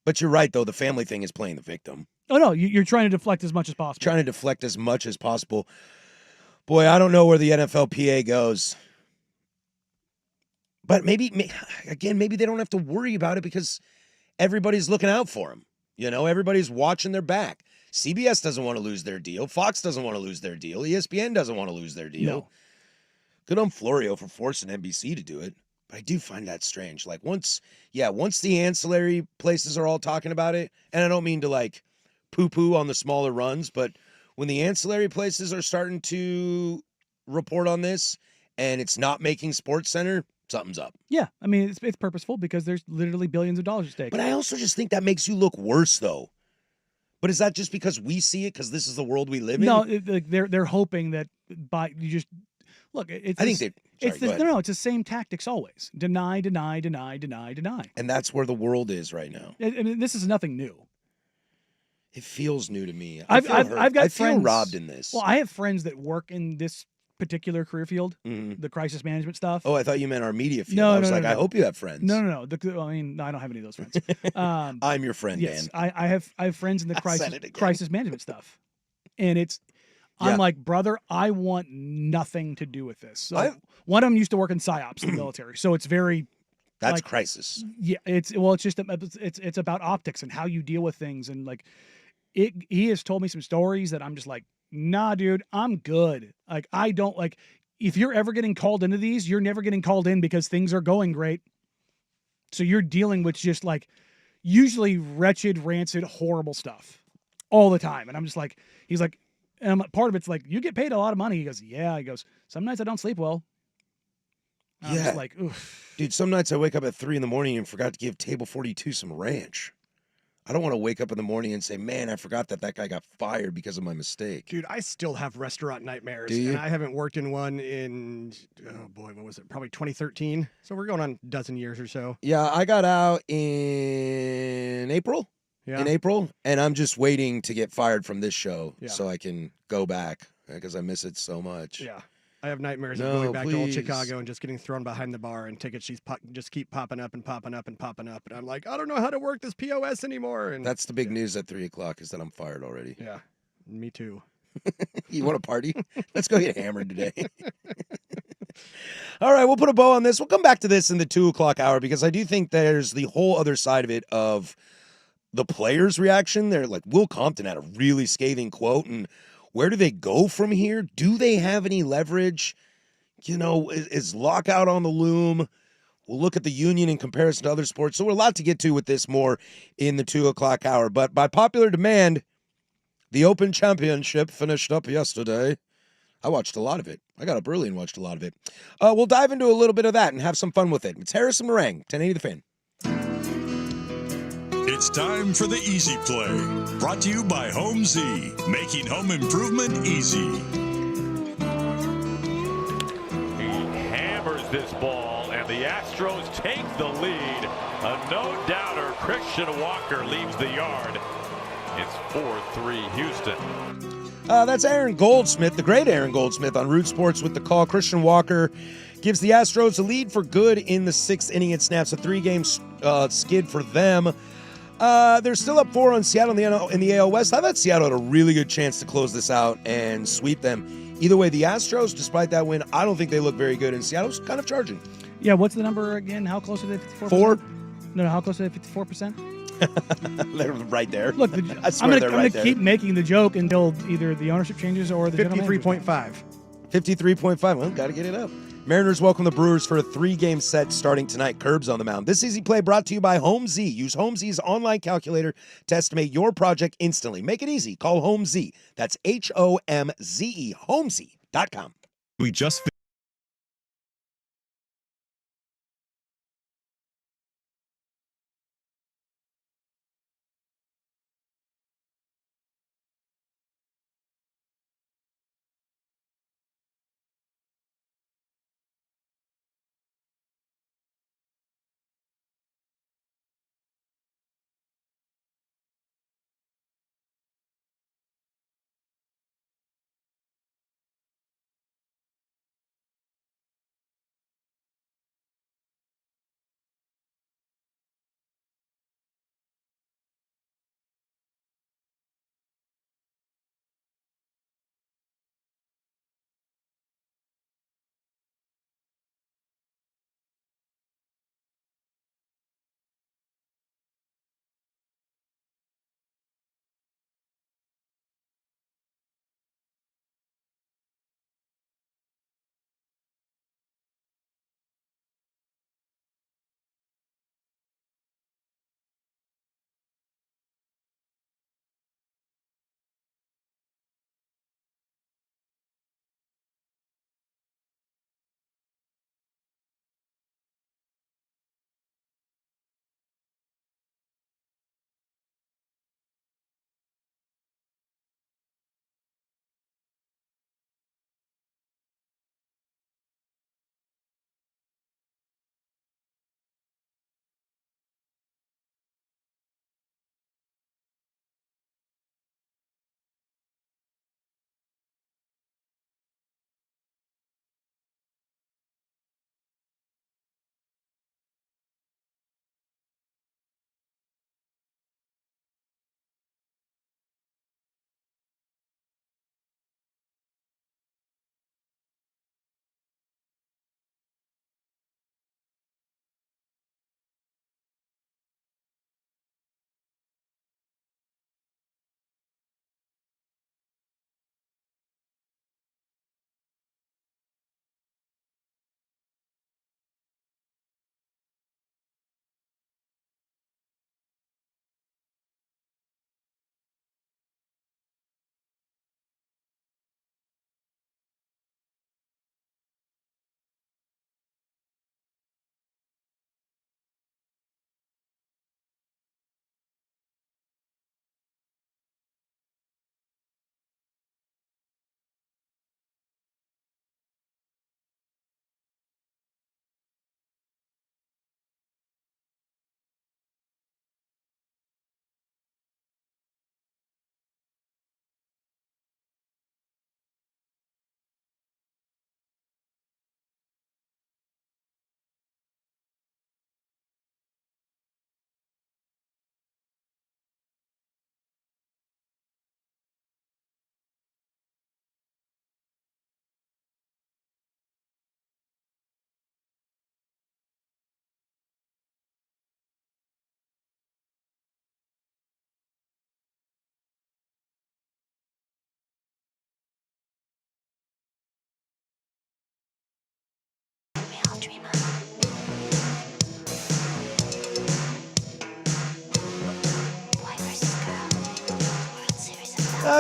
Speaker 3: But you're right, though. The family thing is playing the victim.
Speaker 4: Oh, no, you're trying to deflect as much as possible.
Speaker 3: Trying to deflect as much as possible. Boy, I don't know where the NFLPA goes. But maybe they don't have to worry about it because everybody's looking out for him. You know, everybody's watching their back. CBS doesn't want to lose their deal. Fox doesn't want to lose their deal. ESPN doesn't want to lose their deal.
Speaker 4: No.
Speaker 3: Good on Florio for forcing NBC to do it. But I do find that strange. Like once the ancillary places are all talking about it, and I don't mean to like poo-poo on the smaller runs, but when the ancillary places are starting to report on this and it's not making SportsCenter, something's up.
Speaker 4: Yeah, I mean, it's purposeful because there's literally billions of dollars at stake.
Speaker 3: But I also just think that makes you look worse, though. But is that just because we see it because this is the world we live in?
Speaker 4: No, they're hoping that by you just look. It's the same tactics always: deny.
Speaker 3: And that's where the world is right now.
Speaker 4: I mean, this is nothing new.
Speaker 3: It feels new to me.
Speaker 4: I've got friends.
Speaker 3: Feel robbed in this.
Speaker 4: Well, I have friends that work in this particular career field, the crisis management stuff.
Speaker 3: Oh, I thought you meant our media field.
Speaker 4: No,
Speaker 3: I hope you have friends.
Speaker 4: No. I mean, I don't have any of those friends.
Speaker 3: I'm your friend,
Speaker 4: yes,
Speaker 3: Dan.
Speaker 4: I have friends in the crisis management stuff, and I'm like, brother, I want nothing to do with this. So one of them used to work in psyops in the military, so it's very.
Speaker 3: That's crisis.
Speaker 4: Yeah, it's about optics and how you deal with things, and like he has told me some stories that I'm just like, nah, dude, I'm good. Like, I don't like, if you're ever getting called into these, you're never getting called in because things are going great. So you're dealing with just like usually wretched, rancid, horrible stuff all the time. And I'm just like, he's like, and part of it's like, you get paid a lot of money. He goes, yeah. He goes, some nights I don't sleep well. I'm just like, oof.
Speaker 3: Dude, some nights I wake up at 3 a.m. and forgot to give Table 42 some ranch. I don't want to wake up in the morning and say, man, I forgot that guy got fired because of my mistake.
Speaker 2: Dude, I still have restaurant nightmares.
Speaker 3: Do you?
Speaker 2: And I haven't worked in one in, what was it? Probably 2013. So we're going on a dozen years or so.
Speaker 3: Yeah, I got out in April.
Speaker 2: Yeah.
Speaker 3: In April. And I'm just waiting to get fired from this show so I can go back because I miss it so much.
Speaker 2: Yeah. I have nightmares of going back to old Chicago and just getting thrown behind the bar and tickets just keep popping up and popping up and popping up. And I'm like, I don't know how to work this POS anymore. And
Speaker 3: that's the big news at 3 o'clock is that I'm fired already.
Speaker 2: Yeah, me too.
Speaker 3: You want to party? Let's go get hammered today. All right, we'll put a bow on this. We'll come back to this in the 2 o'clock hour because I do think there's the whole other side of it of the players' reaction. They're like, Will Compton had a really scathing quote, and where do they go from here? Do they have any leverage? You know, is lockout on the loom? We'll look at the union in comparison to other sports. So we're a lot to get to with this more in the 2 o'clock hour. But by popular demand, the Open Championship finished up yesterday. I watched a lot of it. I got up early and watched a lot of it. We'll dive into a little bit of that and have some fun with it. It's Harris and Marang, 1080 The Fan.
Speaker 1: It's time for the Easy Play, brought to you by Home Z, making home improvement easy.
Speaker 8: He hammers this ball, and the Astros take the lead. A no-doubter, Christian Walker leaves the yard. It's 4-3 Houston.
Speaker 3: That's Aaron Goldsmith, the great Aaron Goldsmith on Root Sports with the call. Christian Walker gives the Astros a lead for good in the 6th inning. It snaps a 3-game skid for them. They're still up 4 on Seattle in the AL West. I thought Seattle had a really good chance to close this out and sweep them. Either way, the Astros, despite that win, I don't think they look very good, and Seattle's kind of charging.
Speaker 4: Yeah, what's the number again? How close are they? 54%?
Speaker 3: 4.
Speaker 4: No, how close are they? 54%?
Speaker 3: They're right there.
Speaker 4: Look,
Speaker 3: I swear they're
Speaker 4: I'm
Speaker 3: right
Speaker 4: gonna keep making the joke until either the ownership changes or the
Speaker 2: 53.5.
Speaker 3: 53.5. Well, got to get it up. Mariners welcome the Brewers for a 3-game set starting tonight. Curbs on the mound. This easy play brought to you by Home Z. Use Home Z's online calculator to estimate your project instantly. Make it easy. Call Home Z. That's HOMZE. HomeZ.com.
Speaker 6: We just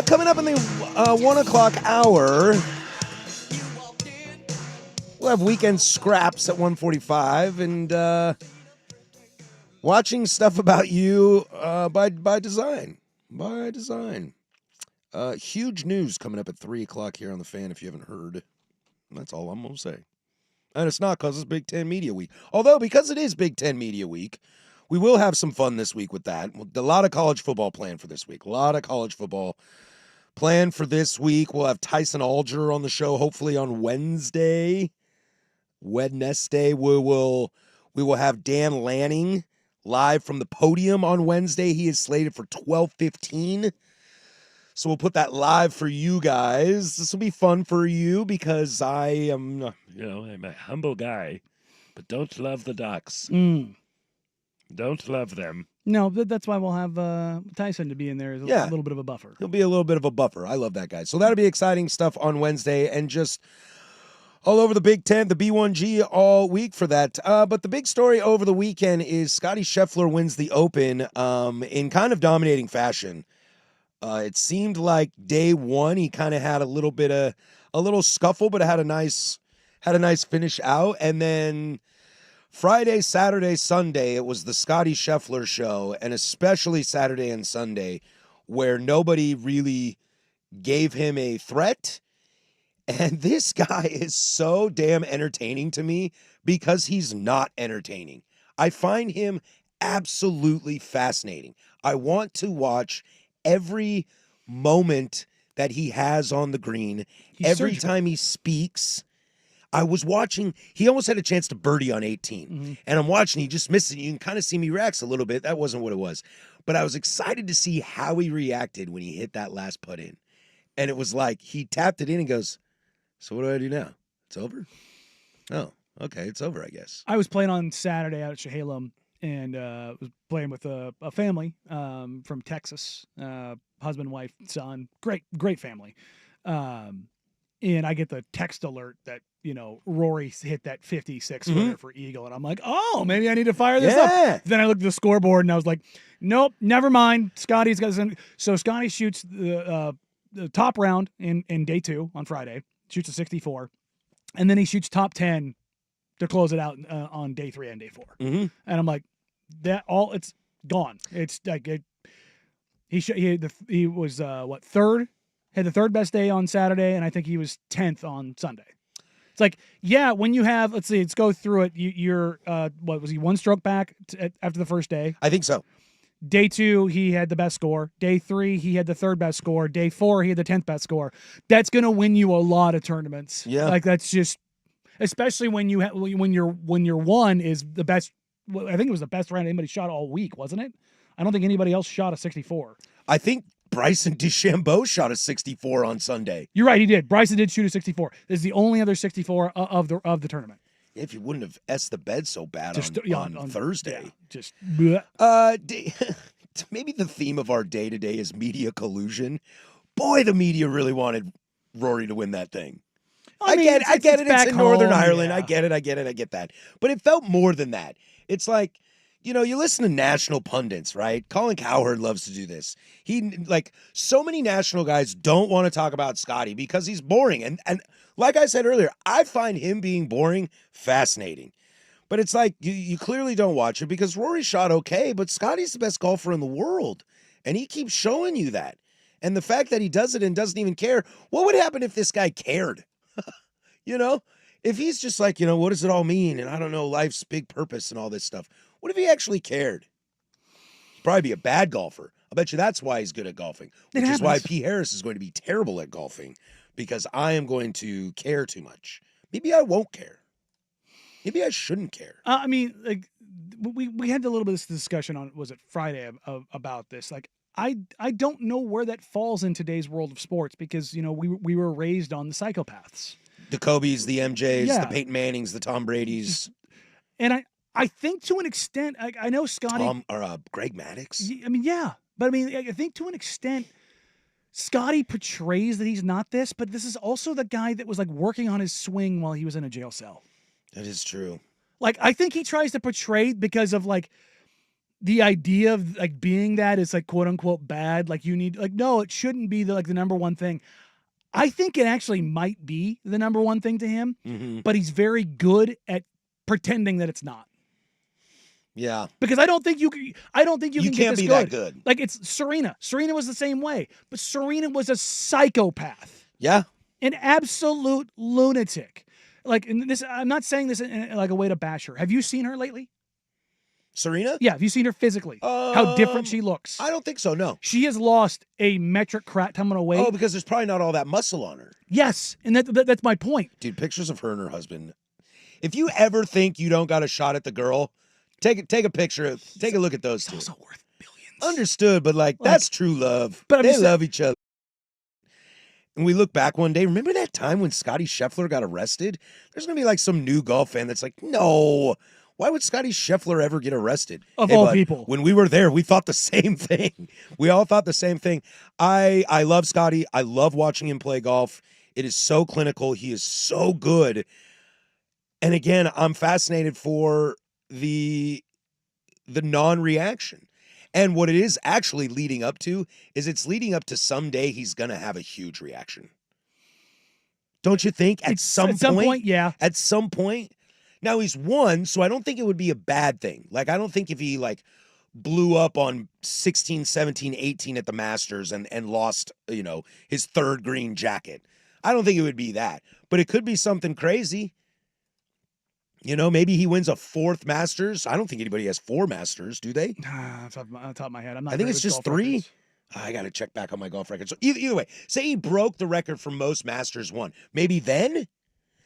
Speaker 3: Coming up in the 1 o'clock hour, we'll have weekend scraps at 1:45 and watching stuff about you by design. By design. Huge news coming up at 3 o'clock here on The Fan if you haven't heard. That's all I'm going to say. And it's not because it's Big Ten Media Week. Although, because it is Big Ten Media Week, we will have some fun this week with that. A lot of college football planned for this week. A lot of college football Plan for this week, we'll have Tyson Alger on the show, hopefully on Wednesday. We will have Dan Lanning live from the podium on Wednesday. He is slated for 12:15. So we'll put that live for you guys. This will be fun for you because I am,
Speaker 6: I'm a humble guy, but don't love the Ducks. Don't love them.
Speaker 4: No, that's why we'll have Tyson to be in there as a little bit of a buffer.
Speaker 3: He'll be a little bit of a buffer. I love that guy. So that'll be exciting stuff on Wednesday and just all over the Big Ten, the B1G all week for that. But the big story over the weekend is Scottie Scheffler wins the Open in kind of dominating fashion. It seemed like day one he kind of had a little scuffle, but had a nice finish out, and then Friday, Saturday, Sunday, it was the Scottie Scheffler show, and especially Saturday and Sunday, where nobody really gave him a threat. And this guy is so damn entertaining to me because he's not entertaining. I find him absolutely fascinating. I want to watch every moment that he has on the green, every time he speaks. I was watching, he almost had a chance to birdie on 18. And I'm watching, he just missed it. You can kind of see me relax a little bit. That wasn't what it was. But I was excited to see how he reacted when he hit that last putt in. And it was like, he tapped it in and goes, so what do I do now? It's over? Oh, okay, it's over, I guess.
Speaker 4: I was playing on Saturday out at Chehalem and was playing with a family from Texas, husband, wife, son. Great family. And I get the text alert that, Rory hit that 56 footer for Eagle. And I'm like, oh, maybe I need to fire this up. Then I looked at the scoreboard and I was like, nope, never mind. Scotty's got some. So Scotty shoots the top round in day 2 on Friday, shoots a 64. And then he shoots top 10 to close it out on day 3 and day 4. And I'm like, it's gone. It's like, he was third? Had the third best day on Saturday, and I think he was 10th on Sunday. It's like, when you have, let's go through it. You're, what was he, 1 stroke back after the first day?
Speaker 3: I think so.
Speaker 4: Day 2, he had the best score. Day 3, he had the third best score. Day 4, he had the 10th best score. That's going to win you a lot of tournaments.
Speaker 3: Yeah.
Speaker 4: Like, that's just, especially when your one is the best. I think it was the best round anybody shot all week, wasn't it? I don't think anybody else shot a 64.
Speaker 3: I think Bryson DeChambeau shot a 64 on Sunday.
Speaker 4: You're right, he did. Bryson did shoot a 64. This is the only other 64 of the tournament.
Speaker 3: If you wouldn't have S the bed so bad on Thursday.
Speaker 4: Yeah, just
Speaker 3: maybe the theme of our day today is media collusion. Boy, the media really wanted Rory to win that thing. I get it. It's in Northern Ireland. Yeah. I get it. That. But it felt more than that. It's like, you listen to national pundits, right? Colin Cowherd loves to do this. So many national guys don't want to talk about Scotty because he's boring. And like I said earlier, I find him being boring fascinating. But it's like, you clearly don't watch it because Rory shot okay, but Scotty's the best golfer in the world. And he keeps showing you that. And the fact that he does it and doesn't even care, what would happen if this guy cared? If he's just like, what does it all mean? And I don't know, life's big purpose and all this stuff. What if he actually cared? He'd probably be a bad golfer. I bet you that's why he's good at golfing, which is why P. Harris is going to be terrible at golfing because I am going to care too much. Maybe I won't care. Maybe I shouldn't care.
Speaker 4: We had a little bit of this discussion on, was it Friday, about this. Like, I don't know where that falls in today's world of sports because, we were raised on the psychopaths.
Speaker 3: The Kobes, the MJs, the Peyton Mannings, the Tom Bradys.
Speaker 4: And I think to an extent, I know Scotty.
Speaker 3: Greg Maddux.
Speaker 4: But I think to an extent, Scotty portrays that he's not this, but this is also the guy that was like working on his swing while he was in a jail cell.
Speaker 3: That is true.
Speaker 4: Like, I think he tries to portray because of like the idea of like being that is like quote unquote bad. Like, you need, like, no, it shouldn't be the number one thing. I think it actually might be the number one thing to him, but he's very good at pretending that it's not.
Speaker 3: Yeah.
Speaker 4: Because I don't think you can
Speaker 3: can't
Speaker 4: get this
Speaker 3: be that good.
Speaker 4: Like, it's Serena. Serena was the same way, but Serena was a psychopath.
Speaker 3: Yeah.
Speaker 4: An absolute lunatic. Like, and this, I'm not saying this in like a way to bash her. Have you seen her lately?
Speaker 3: Serena?
Speaker 4: Yeah, have you seen her physically? How different she looks.
Speaker 3: I don't think so, no.
Speaker 4: She has lost a metric crap ton of weight.
Speaker 3: Oh, because there's probably not all that muscle on her.
Speaker 4: Yes, and that's my point.
Speaker 3: Dude, pictures of her and her husband. If you ever think you don't got a shot at the girl, take a picture. Take a look at those two.
Speaker 4: Also worth billions.
Speaker 3: Understood, but that's true love.
Speaker 4: But
Speaker 3: they love each other. And we look back one day, remember that time when Scottie Scheffler got arrested? There's going to be like some new golf fan that's like, no, why would Scottie Scheffler ever get arrested?
Speaker 4: Of all people.
Speaker 3: When we were there, we thought the same thing. We all thought the same thing. I love Scottie. I love watching him play golf. It is so clinical. He is so good. And again, I'm fascinated for the non-reaction. And what it is actually leading up to is it's leading up to someday he's going to have a huge reaction. Don't you think? At some point,
Speaker 4: yeah.
Speaker 3: At some point. Now he's won, so I don't think it would be a bad thing. Like, I don't think if he blew up on 16, 17, 18 at the Masters and lost, his third green jacket. I don't think it would be that. But it could be something crazy. Maybe he wins a fourth Masters. I don't think anybody has 4 Masters, do they?
Speaker 4: On top of my head, I'm not.
Speaker 3: I think it's just 3.
Speaker 4: Records.
Speaker 3: I got to check back on my golf record. So either way, say he broke the record for most Masters won. Maybe then?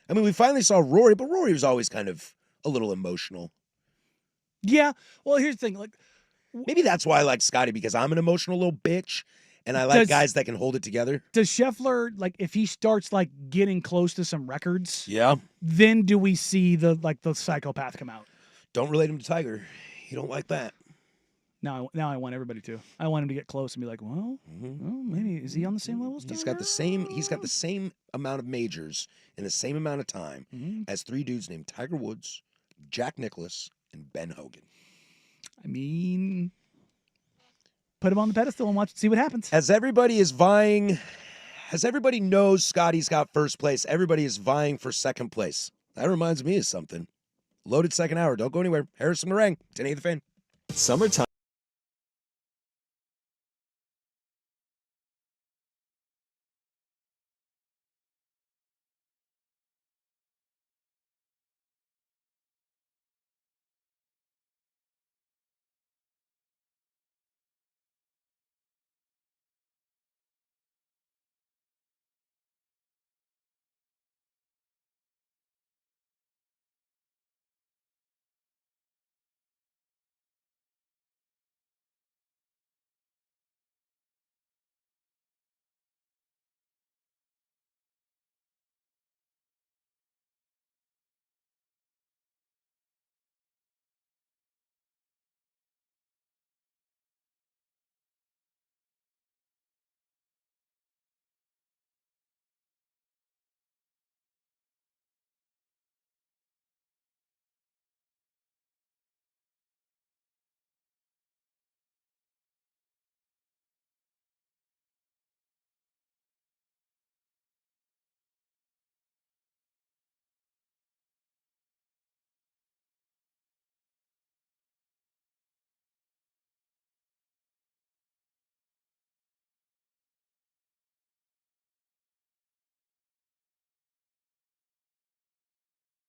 Speaker 3: I mean, we finally saw Rory, but Rory was always kind of a little emotional.
Speaker 4: Yeah. Well, here's the thing.
Speaker 3: Maybe that's why I like Scottie, because I'm an emotional little bitch, and I like guys that can hold it together.
Speaker 4: Does Scheffler, if he starts getting close to some records,
Speaker 3: yeah,
Speaker 4: then do we see the psychopath come out?
Speaker 3: Don't relate him to Tiger. You don't like that.
Speaker 4: Now I want everybody to. I want him to get close and be like, well, maybe is he on the same level as Tiger?
Speaker 3: He's got the same amount of majors in the same amount of time as 3 dudes named Tiger Woods, Jack Nicklaus, and Ben Hogan.
Speaker 4: I mean, put him on the pedestal and see what happens.
Speaker 3: As everybody knows Scottie's got first place, everybody is vying for second place. That reminds me of something. Loaded second hour. Don't go anywhere. Harrison Marang, 1080 The Fan.
Speaker 9: Summertime.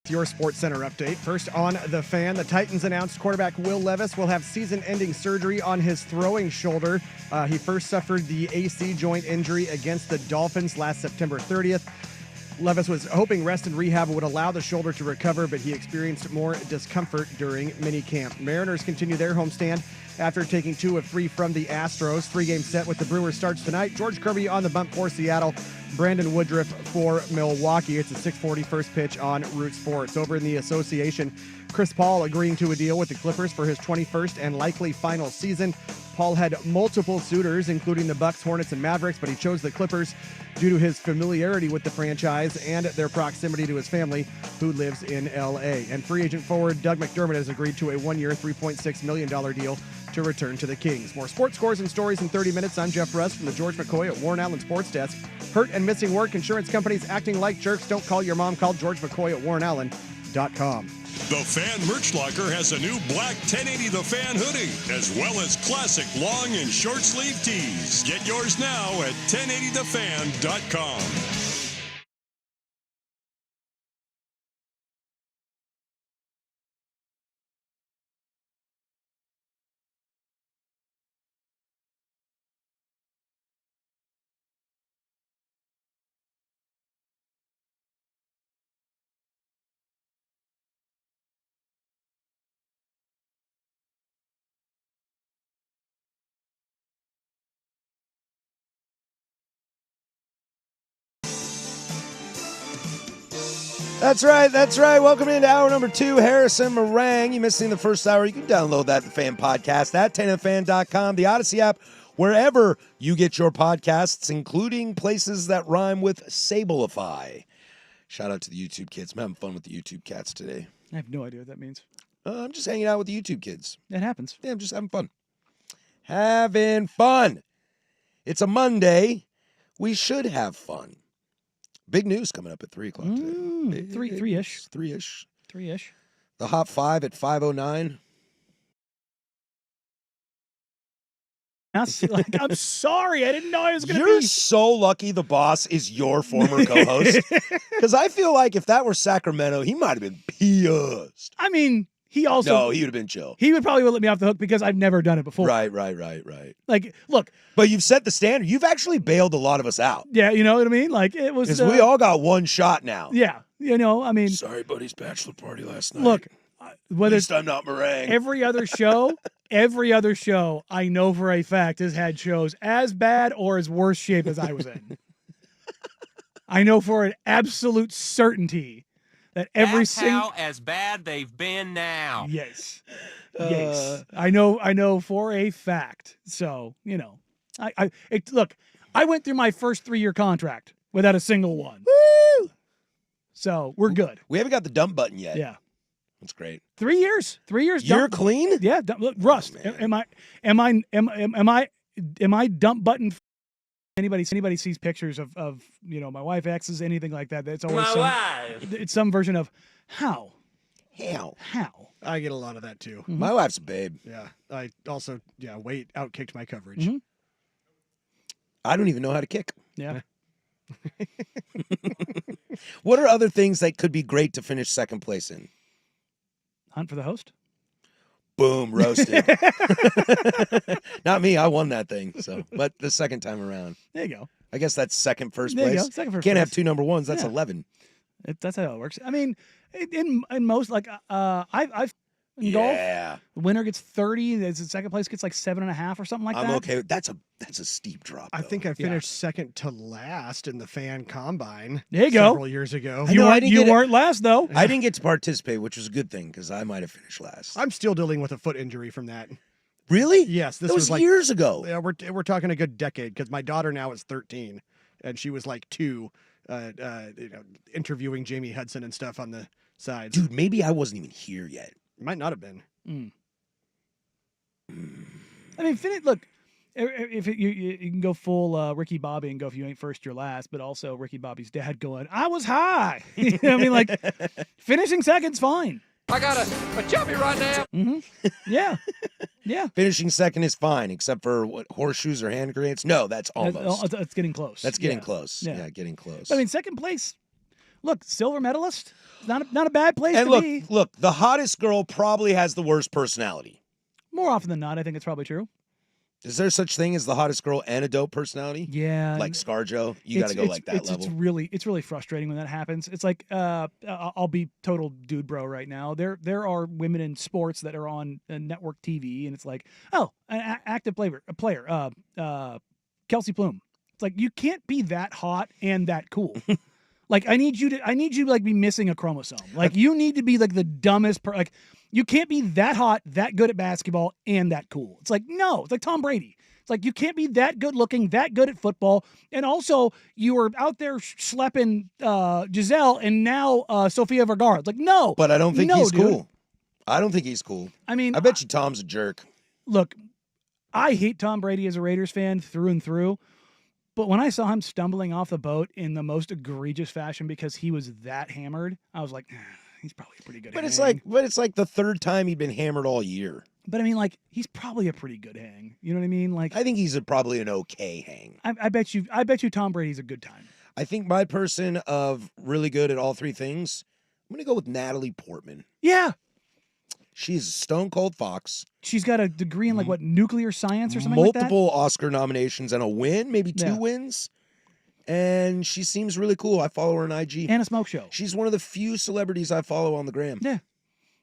Speaker 2: Your Sports Center update. First on The Fan, the Titans announced quarterback Will Levis will have season-ending surgery on his throwing shoulder. He first suffered the AC joint injury against the Dolphins last September 30th. Levis was hoping rest and rehab would allow the shoulder to recover, but he experienced more discomfort during minicamp. Mariners continue their homestand after taking 2 of 3 from the Astros. 3-game set with the Brewers starts tonight. George Kirby on the bump for Seattle. Brandon Woodruff for Milwaukee. It's a 6:40 first pitch on Root Sports. Over in the association, Chris Paul agreeing to a deal with the Clippers for his 21st and likely final season. Paul had multiple suitors, including the Bucks, Hornets, and Mavericks, but he chose the Clippers due to his familiarity with the franchise and their proximity to his family, who lives in L.A. And free agent forward Doug McDermott has agreed to a 1-year, $3.6 million deal to return to the Kings. More sports scores and stories in 30 minutes. I'm Jeff Russ from the George McCoy at Warren Allen Sports Desk. Hurt and missing work, insurance companies acting like jerks. Don't call your mom. Call George McCoy at warrenallen.com.
Speaker 1: The Fan Merch Locker has a new black 1080 The Fan hoodie, as well as classic long and short sleeve tees. Get yours now at 1080thefan.com.
Speaker 3: That's right. That's right. Welcome into hour number 2, Harrison Marang. You missed the first hour. You can download that, the Fan Podcast, at 10thfan.com, the Odyssey app, wherever you get your podcasts, including places that rhyme with Sablify. Shout out to the YouTube kids. I'm having fun with the YouTube cats today.
Speaker 4: I have no idea what that means.
Speaker 3: I'm just hanging out with the YouTube kids.
Speaker 4: It happens.
Speaker 3: Yeah, I'm just having fun. Having fun. It's a Monday. We should have fun. Big news coming up at 3 o'clock today.
Speaker 4: Three-ish.
Speaker 3: Three-ish.
Speaker 4: Three-ish.
Speaker 3: The Hot 5 at 5:09.
Speaker 4: I'm sorry. I didn't know I was going to
Speaker 3: You're
Speaker 4: be.
Speaker 3: so lucky the boss is your former co-host. Because I feel like if that were Sacramento, he might have been pissed.
Speaker 4: I mean, he also.
Speaker 3: No, he would have been chill.
Speaker 4: He would probably let me off the hook because I've never done it before.
Speaker 3: Right.
Speaker 4: Like, look.
Speaker 3: But you've set the standard. You've actually bailed a lot of us out.
Speaker 4: Yeah, you know what I mean? Like, it was.
Speaker 3: Because we all got one shot now.
Speaker 4: Yeah. You know, I mean.
Speaker 3: Sorry, buddy's bachelor party last night.
Speaker 4: Look.
Speaker 3: Whether at least I'm not Marang.
Speaker 4: Every other show, I know for a fact has had shows as bad or as worse shape as I was in. I know for an absolute certainty that every
Speaker 9: how as bad they've been now.
Speaker 4: Yes. I know for a fact. So, you know, look, I went through my first 3-year contract without a single one.
Speaker 3: Woo!
Speaker 4: So we're good.
Speaker 3: We haven't got the dump button yet.
Speaker 4: Yeah.
Speaker 3: That's great.
Speaker 4: 3 years. 3 years.
Speaker 3: You're clean?
Speaker 4: Yeah. Look, Rust.
Speaker 3: Oh,
Speaker 4: Am I dump button? Anybody sees pictures of you know, my wife, exes, anything like that? That's always it's some version of how.
Speaker 2: I get a lot of that too.
Speaker 3: Mm-hmm. My wife's a babe.
Speaker 2: Yeah. I also weight outkicked my coverage.
Speaker 4: Mm-hmm.
Speaker 3: I don't even know how to kick.
Speaker 4: Yeah.
Speaker 3: What are other things that could be great to finish second place in?
Speaker 4: Hunt for the host.
Speaker 3: Boom, roasted. Not me. I won that thing. So, but the second time around.
Speaker 4: There you go.
Speaker 3: I guess that's first
Speaker 4: There you
Speaker 3: place.
Speaker 4: go. Second, first
Speaker 3: Can't
Speaker 4: place.
Speaker 3: have 2 number ones. That's
Speaker 4: Yeah.
Speaker 3: 11.
Speaker 4: That's how it works. I mean, in most I've in golf, the winner gets 30. The second place gets like 7.5 or something like that.
Speaker 3: I'm okay. That's a steep drop.
Speaker 2: I think I finished second to last in the fan combine.
Speaker 4: There you go.
Speaker 2: Several years ago.
Speaker 4: You weren't last though.
Speaker 3: I didn't get to participate, which was a good thing because I might have finished last.
Speaker 2: I'm still dealing with a foot injury from that.
Speaker 3: Really?
Speaker 2: Yes, this
Speaker 3: that was
Speaker 2: like
Speaker 3: years ago.
Speaker 2: Yeah, we're talking a good decade because my daughter now is 13, and she was like 2, interviewing Jamie Hudson and stuff on the sides.
Speaker 3: Dude, maybe I wasn't even here yet.
Speaker 2: Might not have been.
Speaker 4: I mean, look, if you can go full Ricky Bobby and go, if you ain't first, you're last, but also Ricky Bobby's dad going, I was high. You know what I mean? Like, finishing second's fine.
Speaker 9: I got a chubby right now.
Speaker 4: Mm-hmm. Yeah. Yeah.
Speaker 3: Finishing second is fine, except for what, horseshoes or hand grenades? No, that's almost.
Speaker 4: It's getting close.
Speaker 3: That's getting close. Yeah, getting close.
Speaker 4: But I mean, second place, look, silver medalist, not a bad place
Speaker 3: and
Speaker 4: to be.
Speaker 3: Look, the hottest girl probably has the worst personality.
Speaker 4: More often than not, I think it's probably true.
Speaker 3: Is there such thing as the hottest girl and a dope personality?
Speaker 4: Yeah.
Speaker 3: Like ScarJo? You got to go like that level.
Speaker 4: It's really frustrating when that happens. It's like, I'll be total dude bro right now. There are women in sports that are on network TV, and it's like, oh, an active player, Kelsey Plume. It's like, you can't be that hot and that cool. Like, I need you to like be missing a chromosome. Like, you need to be like the dumbest like, you can't be that hot, that good at basketball, and that cool. It's like, no. It's like Tom Brady. It's like, you can't be that good looking, that good at football, and also you were out there schlepping Giselle and now Sofia Vergara. It's like, no.
Speaker 3: But I don't think he's
Speaker 4: dude.
Speaker 3: cool. I don't think he's cool.
Speaker 4: I mean,
Speaker 3: I bet you Tom's a jerk.
Speaker 4: Look, I hate Tom Brady as a Raiders fan through and through. But when I saw him stumbling off the boat in the most egregious fashion because he was that hammered, I was like, he's probably a pretty good hang.
Speaker 3: It's like the third time he'd been hammered all year.
Speaker 4: But I mean, like, he's probably a pretty good hang. You know what I mean? Like,
Speaker 3: I think he's probably an okay hang.
Speaker 4: I bet you Tom Brady's a good time.
Speaker 3: I think my person of really good at all 3 things, I'm going to go with Natalie Portman.
Speaker 4: Yeah.
Speaker 3: She's a stone cold fox.
Speaker 4: She's got a degree in like what, nuclear science or something like that?
Speaker 3: Multiple Oscar nominations and a win, maybe 2 wins. And she seems really cool. I follow her on IG.
Speaker 4: And a smoke show.
Speaker 3: She's one of the few celebrities I follow on the gram.
Speaker 4: Yeah.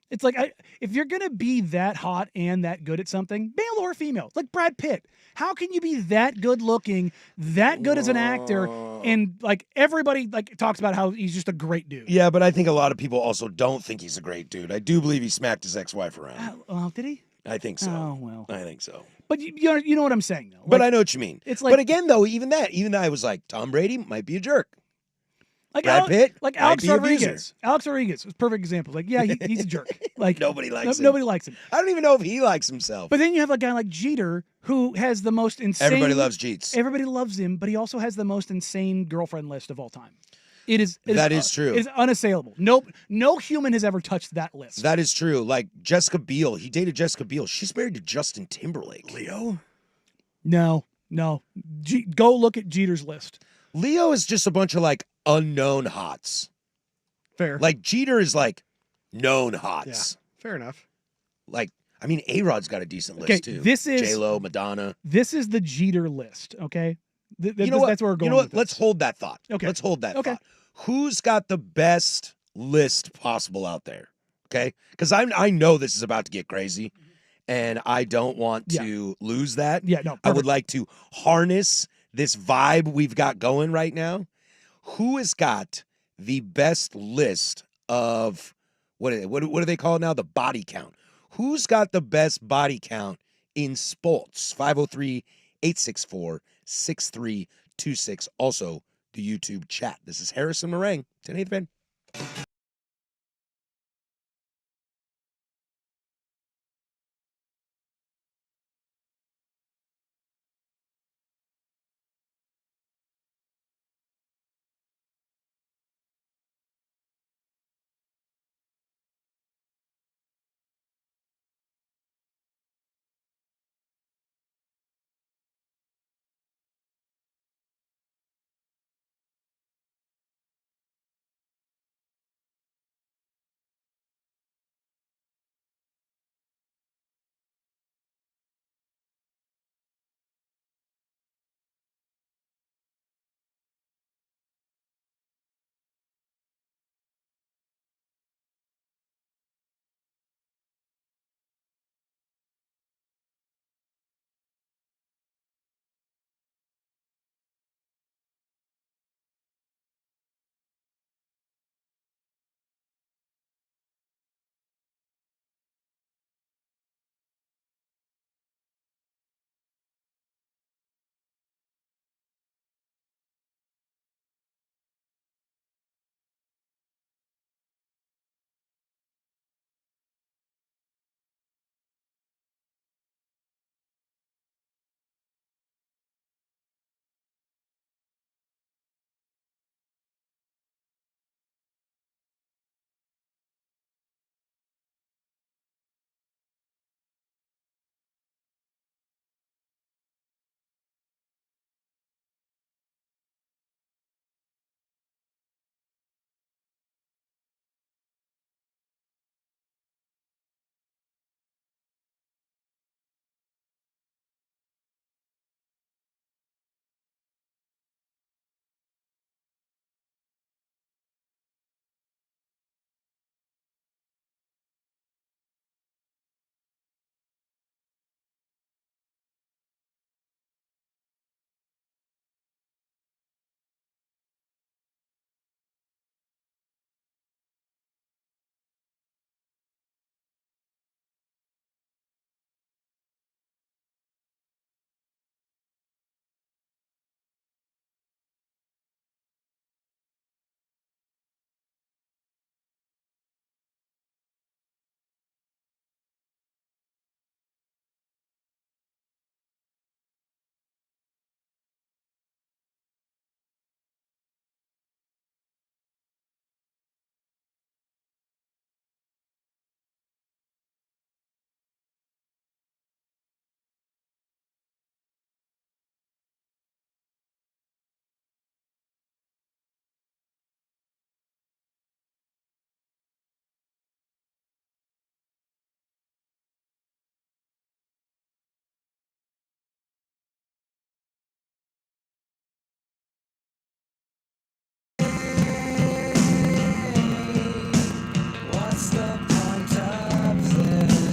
Speaker 4: It's like if you're gonna be that hot and that good at something, male or female, it's like Brad Pitt. How can you be that good looking, that good as an actor, and like everybody like talks about how he's just a great dude?
Speaker 3: Yeah, but I think a lot of people also don't think he's a great dude. I do believe he smacked his ex-wife around.
Speaker 4: Did he?
Speaker 3: I think so.
Speaker 4: Oh well.
Speaker 3: I think so.
Speaker 4: But you know what I'm saying though.
Speaker 3: But I know what you mean.
Speaker 4: It's like,
Speaker 3: but again, though, even I was like, Tom Brady might be a jerk.
Speaker 4: Like
Speaker 3: Brad Pitt,
Speaker 4: like
Speaker 3: might
Speaker 4: Alex
Speaker 3: be an abuser.
Speaker 4: Rodriguez. Alex Rodriguez was a perfect example. Like, yeah, he's a jerk. Like
Speaker 3: Nobody likes him.
Speaker 4: Nobody likes him.
Speaker 3: I don't even know if he likes himself.
Speaker 4: But then you have a guy like Jeter who has the most insane.
Speaker 3: Everybody loves Jeets.
Speaker 4: Everybody loves him, but he also has the most insane girlfriend list of all time.
Speaker 3: That is true.
Speaker 4: It is unassailable. No human has ever touched that list.
Speaker 3: That is true. Like Jessica Biel, he dated Jessica Biel. She's married to Justin Timberlake. Leo?
Speaker 4: No. Go look at Jeter's list.
Speaker 3: Leo is just a bunch of like unknown hots.
Speaker 2: Fair.
Speaker 3: Like Jeter is like known hots.
Speaker 2: Yeah. Fair enough.
Speaker 3: Like, I mean, A-Rod's got a decent list too.
Speaker 4: This is
Speaker 3: J-Lo, Madonna.
Speaker 4: This is the Jeter list, okay?
Speaker 3: You know what?
Speaker 4: That's where we're going.
Speaker 3: You know what?
Speaker 4: with
Speaker 3: Let's
Speaker 4: this.
Speaker 3: hold that thought.
Speaker 4: Okay.
Speaker 3: Let's hold that
Speaker 4: Okay.
Speaker 3: thought. Who's got the best list possible out there? Okay? Because I know this is about to get crazy, and I don't want to lose that.
Speaker 4: Yeah, no.
Speaker 3: I would
Speaker 4: Perfect.
Speaker 3: like to harness this vibe we've got going right now. Who has got the best list of what do they call it now? The body count. Who's got the best body count in sports? 503-864-6326. Also, the YouTube chat. This is Harrison Marang, 1080 Fan.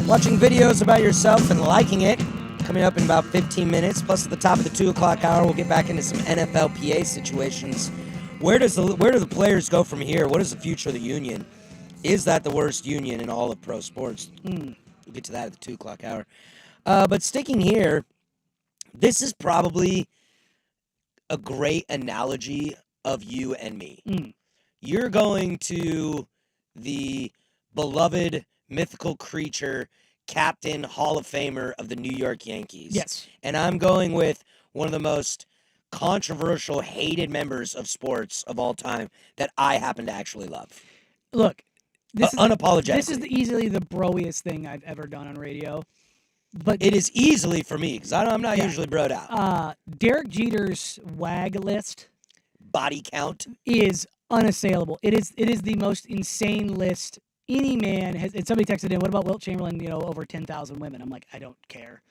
Speaker 3: watching videos about yourself and liking it. Coming up in about 15 minutes. Plus, at the top of the 2 o'clock hour, we'll get back into some NFLPA situations. Where do the players go from here? What is the future of the union? Is that the worst union in all of pro sports? We'll get to that at the 2 o'clock hour. But sticking here, this is probably a great analogy of you and me. You're going to the beloved mythical creature, captain, Hall of Famer of the New York Yankees.
Speaker 4: Yes.
Speaker 3: And I'm going with one of the most controversial, hated members of sports of all time that I happen to actually love.
Speaker 4: Look,
Speaker 3: Unapologetically.
Speaker 4: This is easily the broiest thing I've ever done on radio. But
Speaker 3: it is easily for me because I'm not usually broed out.
Speaker 4: Derek Jeter's WAG list,
Speaker 3: body count,
Speaker 4: is unassailable. It is the most insane list any man has. And somebody texted in, "What about Wilt Chamberlain? Over 10,000 women." I'm like, I don't care.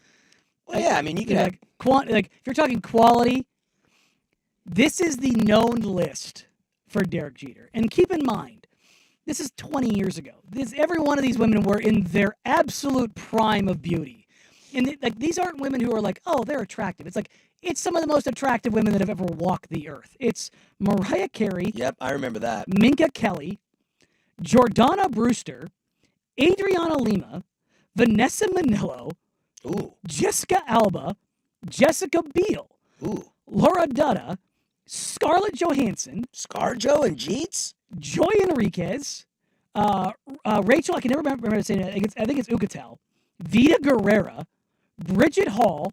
Speaker 3: Well, yeah, I mean, you could have
Speaker 4: if you're talking quality, this is the known list for Derek Jeter. And keep in mind, this is 20 years ago. Every one of these women were in their absolute prime of beauty. And these aren't women who are like, oh, they're attractive. It's some of the most attractive women that have ever walked the earth. It's Mariah Carey.
Speaker 3: Yep, I remember that.
Speaker 4: Minka Kelly, Jordana Brewster, Adriana Lima, Vanessa Manillo, Jessica Alba, Jessica Biel, Laura Dutta, Scarlett Johansson,
Speaker 3: ScarJo and Jeets,
Speaker 4: Joy Enriquez, Rachel. I can never remember saying it. I think it's Ucatel, Vita Guerrera, Bridget Hall,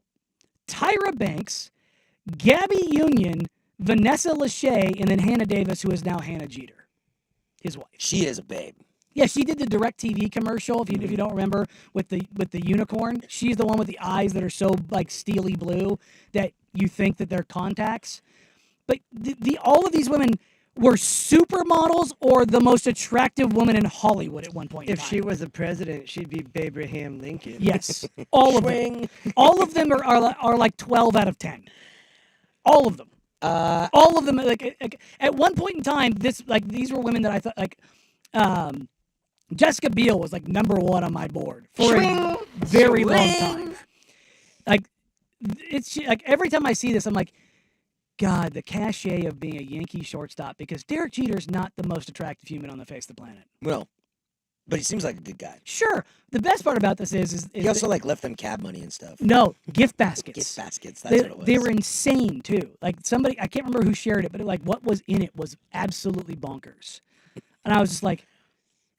Speaker 4: Tyra Banks, Gabby Union, Vanessa Lachey, and then Hannah Davis, who is now Hannah Jeter, his wife.
Speaker 3: She is a babe.
Speaker 4: Yeah, she did the DirecTV commercial. If you don't remember, with the unicorn, she's the one with the eyes that are so steely blue that you think that they're contacts. But all of these women were supermodels or the most attractive woman in Hollywood at one point.
Speaker 10: If she was the president, she'd be Abraham Lincoln.
Speaker 4: Yes, all of them. All of them are like 12 out of 10. All of them. All of them. Like at one point in time, these were women that I thought Jessica Biel was number one on my board for a very long time. Every time I see this, I'm like, God, the cachet of being a Yankee shortstop, because Derek Jeter's not the most attractive human on the face of the planet.
Speaker 3: Well, but he seems like a good guy.
Speaker 4: Sure. The best part about this is
Speaker 3: he also left them cab money and stuff.
Speaker 4: No, gift baskets.
Speaker 3: Gift baskets. That's what it was.
Speaker 4: They were insane too. Somebody, I can't remember who shared it, but what was in it was absolutely bonkers. And I was just like,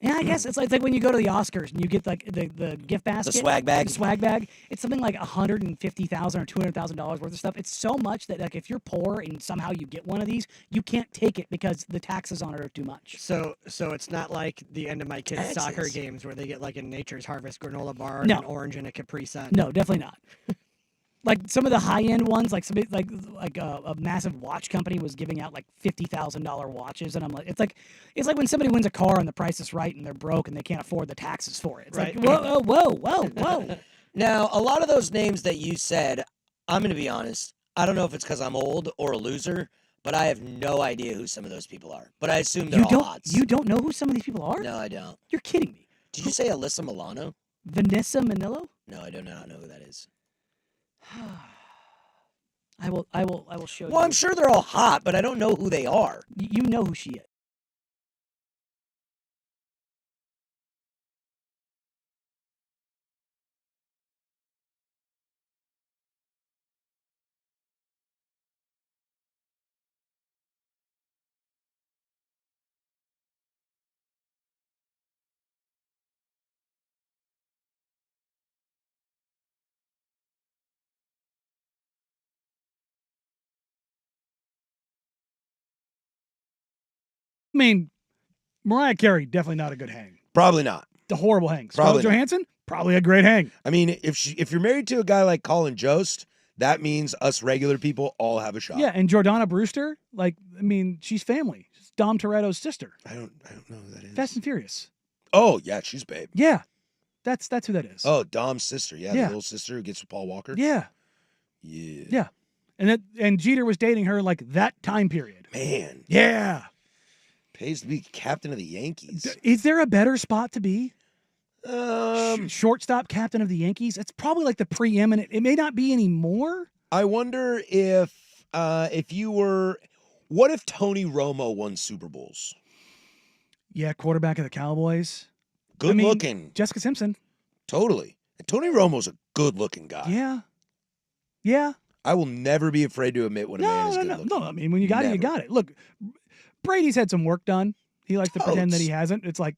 Speaker 4: yeah, I guess it's like when you go to the Oscars and you get the gift basket,
Speaker 3: the swag bag.
Speaker 4: The swag bag. It's something like $150,000 or $200,000 worth of stuff. It's so much that if you're poor and somehow you get one of these, you can't take it because the taxes on it are too much.
Speaker 10: So it's not like the end of my kids' soccer games where they get a Nature's Harvest granola bar,
Speaker 4: No.
Speaker 10: an orange, and a Capri Sun.
Speaker 4: No, definitely not. Some of the high-end ones, somebody a massive watch company was giving out $50,000 watches, and I'm like, it's like when somebody wins a car and the price is right and they're broke and they can't afford the taxes for it. It's
Speaker 10: right.
Speaker 4: Whoa.
Speaker 3: Now, a lot of those names that you said, I'm going to be honest, I don't know if it's because I'm old or a loser, but I have no idea who some of those people are. But I assume they're all hots.
Speaker 4: You don't know who some of these people are?
Speaker 3: No, I don't.
Speaker 4: You're kidding me.
Speaker 3: Did you say Alyssa Milano?
Speaker 4: Vanessa Manillo?
Speaker 3: No, I do not know who that is.
Speaker 4: I will show you.
Speaker 3: Well, I'm sure they're all hot, but I don't know who they are.
Speaker 4: You know who she is. I mean, Mariah Carey, definitely not a good hang.
Speaker 3: Probably not.
Speaker 4: The horrible hang.
Speaker 3: Probably
Speaker 4: Scarlett Johansson, probably a great hang.
Speaker 3: I mean, if you're married to a guy like Colin Jost, that means us regular people all have a shot.
Speaker 4: Yeah, and Jordana Brewster, she's family. She's Dom Toretto's sister.
Speaker 3: I don't know who that is.
Speaker 4: Fast and Furious.
Speaker 3: Oh, yeah, she's babe.
Speaker 4: Yeah. That's who that is.
Speaker 3: Oh, Dom's sister. Yeah,
Speaker 4: Yeah.
Speaker 3: the little sister who gets with Paul Walker.
Speaker 4: Yeah.
Speaker 3: Yeah.
Speaker 4: Yeah. And Jeter was dating her that time period.
Speaker 3: Man.
Speaker 4: Yeah.
Speaker 3: Pays to be captain of the Yankees.
Speaker 4: Is there a better spot to be? Shortstop captain of the Yankees. It's probably like the preeminent. It may not be anymore.
Speaker 3: I wonder if you were, what if Tony Romo won Super Bowls?
Speaker 4: Yeah, quarterback of the Cowboys.
Speaker 3: Good looking.
Speaker 4: Jessica Simpson.
Speaker 3: Totally. And Tony Romo's a good looking guy.
Speaker 4: Yeah. Yeah.
Speaker 3: I will never be afraid to admit when a man is good looking.
Speaker 4: No, I mean, when you got it, you got it. Look, Brady's had some work done. He likes to pretend that he hasn't. It's like,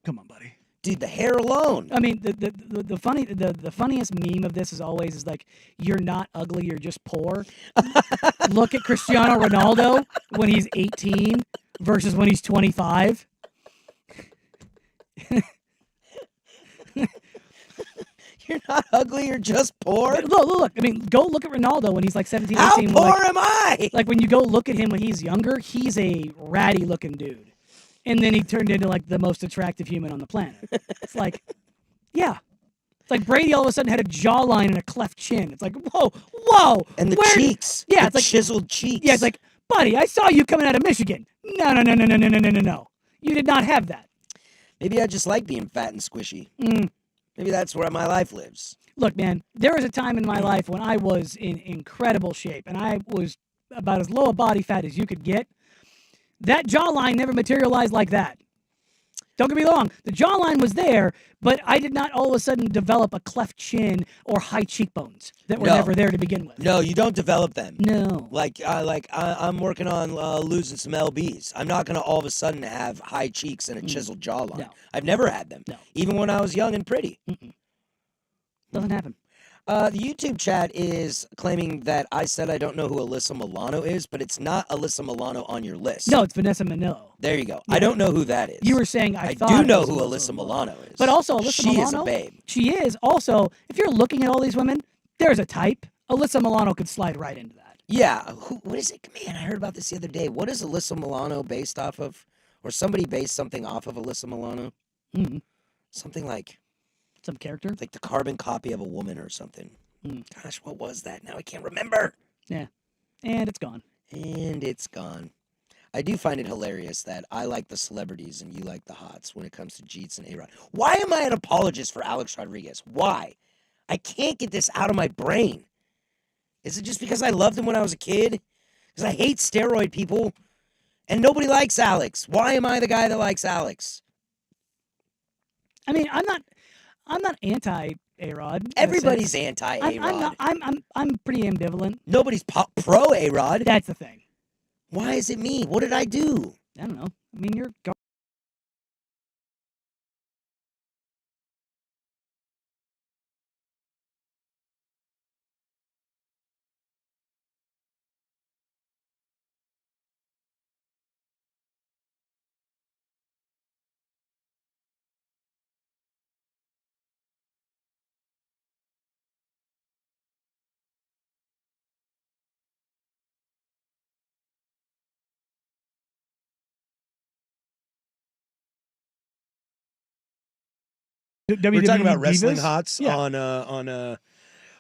Speaker 4: come on, buddy.
Speaker 11: Dude, the hair alone.
Speaker 10: I mean, the funniest meme of this is always like, you're not ugly, you're just poor. Look at Cristiano Ronaldo when he's 18 versus when he's 25.
Speaker 11: You're not ugly, you're just poor.
Speaker 10: Look. I mean, go look at Ronaldo when he's like 17, 18.
Speaker 11: How poor am I?
Speaker 10: Like when you go look at him when he's younger, he's a ratty looking dude. And then he turned into like the most attractive human on the planet. It's like, yeah. It's like Brady all of a sudden had a jawline and a cleft chin. It's like, whoa.
Speaker 11: And the cheeks.
Speaker 10: Yeah,
Speaker 11: the
Speaker 10: it's like
Speaker 11: chiseled cheeks.
Speaker 10: Yeah, it's like, buddy, I saw you coming out of Michigan. No. You did not have that.
Speaker 11: Maybe I just like being fat and squishy. Maybe that's where my life lives.
Speaker 10: Look, man, there was a time in my life when I was in incredible shape and I was about as low a body fat as you could get. That jawline never materialized like that. Don't get me wrong. The jawline was there, but I did not all of a sudden develop a cleft chin or high cheekbones that were never there to begin with.
Speaker 11: No, you don't develop them.
Speaker 10: No.
Speaker 11: I'm working on losing some lbs. I'm not going to all of a sudden have high cheeks and a chiseled jawline.
Speaker 10: No.
Speaker 11: I've never had them.
Speaker 10: No.
Speaker 11: Even when I was young and pretty.
Speaker 10: Doesn't happen.
Speaker 11: The YouTube chat is claiming that I said I don't know who Alyssa Milano is, but it's not Alyssa Milano on your list.
Speaker 10: No, it's Vanessa Manillo.
Speaker 11: There you go.
Speaker 10: Yeah.
Speaker 11: I don't know who that is.
Speaker 10: You were saying I thought
Speaker 11: do know
Speaker 10: it was
Speaker 11: who Alyssa Milano is.
Speaker 10: But also, Alyssa Milano.
Speaker 11: She is a babe.
Speaker 10: She is. Also, if you're looking at all these women, there's a type. Alyssa Milano could slide right into that.
Speaker 11: Yeah. What is it? Man, I heard about this the other day. What is Alyssa Milano based off of? Or somebody based something off of Alyssa Milano?
Speaker 10: Mm-hmm.
Speaker 11: Something like...
Speaker 10: Some character?
Speaker 11: Like the carbon copy of a woman or something. Gosh, what was that? Now I can't remember.
Speaker 10: Yeah. And it's gone.
Speaker 11: And it's gone. I do find it hilarious that I like the celebrities and you like the hots when it comes to Jeets and A-Rod. Why am I an apologist for Alex Rodriguez? Why? I can't get this out of my brain. Is it just because I loved him when I was a kid? Because I hate steroid people and nobody likes Alex. Why am I the guy that likes Alex?
Speaker 10: I mean, I'm not anti A-Rod.
Speaker 11: Everybody's anti A-Rod.
Speaker 10: I'm pretty ambivalent.
Speaker 11: Nobody's pro A-Rod.
Speaker 10: That's the thing.
Speaker 11: Why is it me? What did I do?
Speaker 10: I don't know. I mean, you're...
Speaker 3: We're talking about wrestling
Speaker 4: Divas?
Speaker 3: hots
Speaker 4: Yeah.
Speaker 3: on the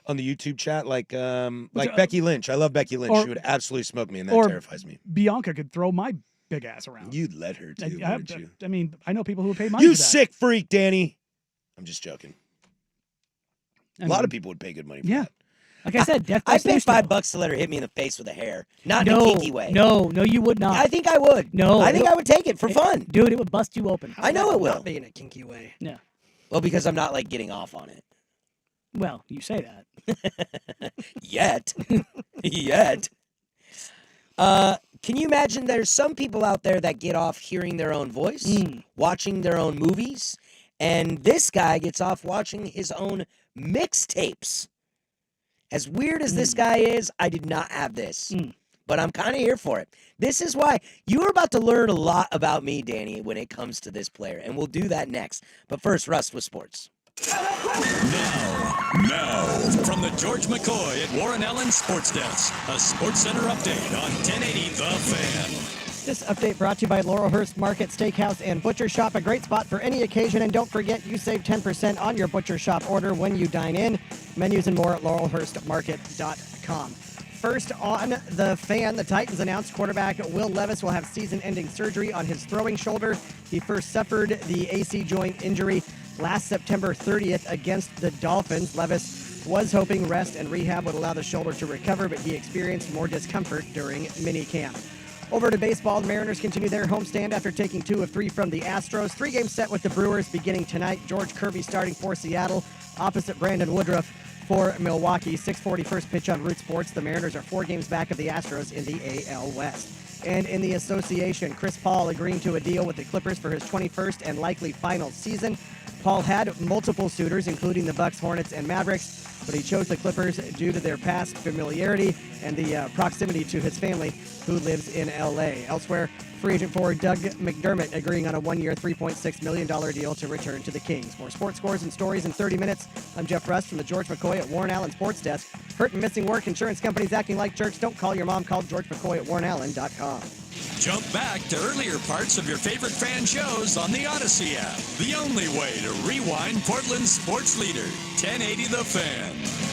Speaker 3: YouTube chat, like Becky Lynch. I love Becky Lynch.
Speaker 4: or-
Speaker 3: She would absolutely smoke me, and that
Speaker 4: or
Speaker 3: terrifies me.
Speaker 4: Bianca could throw my big ass around.
Speaker 3: You'd let her too, wouldn't you?
Speaker 4: I mean, I know people who would pay money
Speaker 3: You
Speaker 4: for that.
Speaker 3: sick freak, Danny. I'm just joking.
Speaker 4: I
Speaker 3: A lot
Speaker 4: mean,
Speaker 3: of people would pay good money for
Speaker 4: Yeah.
Speaker 3: that.
Speaker 10: Like I said, death by
Speaker 11: I'd pay
Speaker 10: suicide.
Speaker 11: $5 to let her hit me in the face with a hair. Not in
Speaker 10: No,
Speaker 11: a kinky way.
Speaker 10: no, you would not.
Speaker 11: I think I would.
Speaker 10: No,
Speaker 11: I think I would take it for fun.
Speaker 10: Dude, it would bust you open.
Speaker 11: I know it will.
Speaker 10: Not be in a kinky way. Yeah.
Speaker 11: Well, because I'm not like getting off on it.
Speaker 10: Well, you say that.
Speaker 11: Yet. Yet. Can you imagine there's some people out there that get off hearing their own voice, watching their own movies, and this guy gets off watching his own mixtapes. As weird as this guy is, I did not have this. But I'm kind of here for it. This is why you are about to learn a lot about me, Danny, when it comes to this player. And we'll do that next. But first, Russ with sports.
Speaker 1: Now, from the George McCoy at Warren Allen Sports Desk, a Sports Center update on 1080 The Fan.
Speaker 10: This update brought to you by Laurelhurst Market Steakhouse and Butcher Shop, a great spot for any occasion. And don't forget, you save 10% on your Butcher Shop order when you dine in. Menus and more at laurelhurstmarket.com. First on The Fan, the Titans announced quarterback Will Levis will have season-ending surgery on his throwing shoulder. He first suffered the AC joint injury
Speaker 2: last September 30th against the Dolphins. Levis was hoping rest and rehab would allow the shoulder to recover, but he experienced more discomfort during minicamp. Over to baseball, the Mariners continue their homestand after taking 2 of 3 from the Astros. 3-game set with the Brewers beginning tonight. George Kirby starting for Seattle, opposite Brandon Woodruff for Milwaukee. 6:40 first pitch on Root Sports. The Mariners are 4 games back of the Astros in the AL West. And in the association, Chris Paul agreeing to a deal with the Clippers for his 21st and likely final season. Paul had multiple suitors, including the Bucks, Hornets, and Mavericks, but he chose the Clippers due to their past familiarity and the proximity to his family, who lives in L.A. Elsewhere, free agent forward Doug McDermott agreeing on a 1-year, $3.6 million deal to return to the Kings. More sports scores and stories in 30 minutes. I'm Jeff Rust from the George McCoy at Warren Allen Sports Desk. Hurt and missing work, insurance companies acting like jerks. Don't call your mom. Call George McCoy at warrenallen.com.
Speaker 1: Jump back to earlier parts of your favorite fan shows on the Odyssey app. The only way to rewind Portland's sports leader, 1080 The Fan.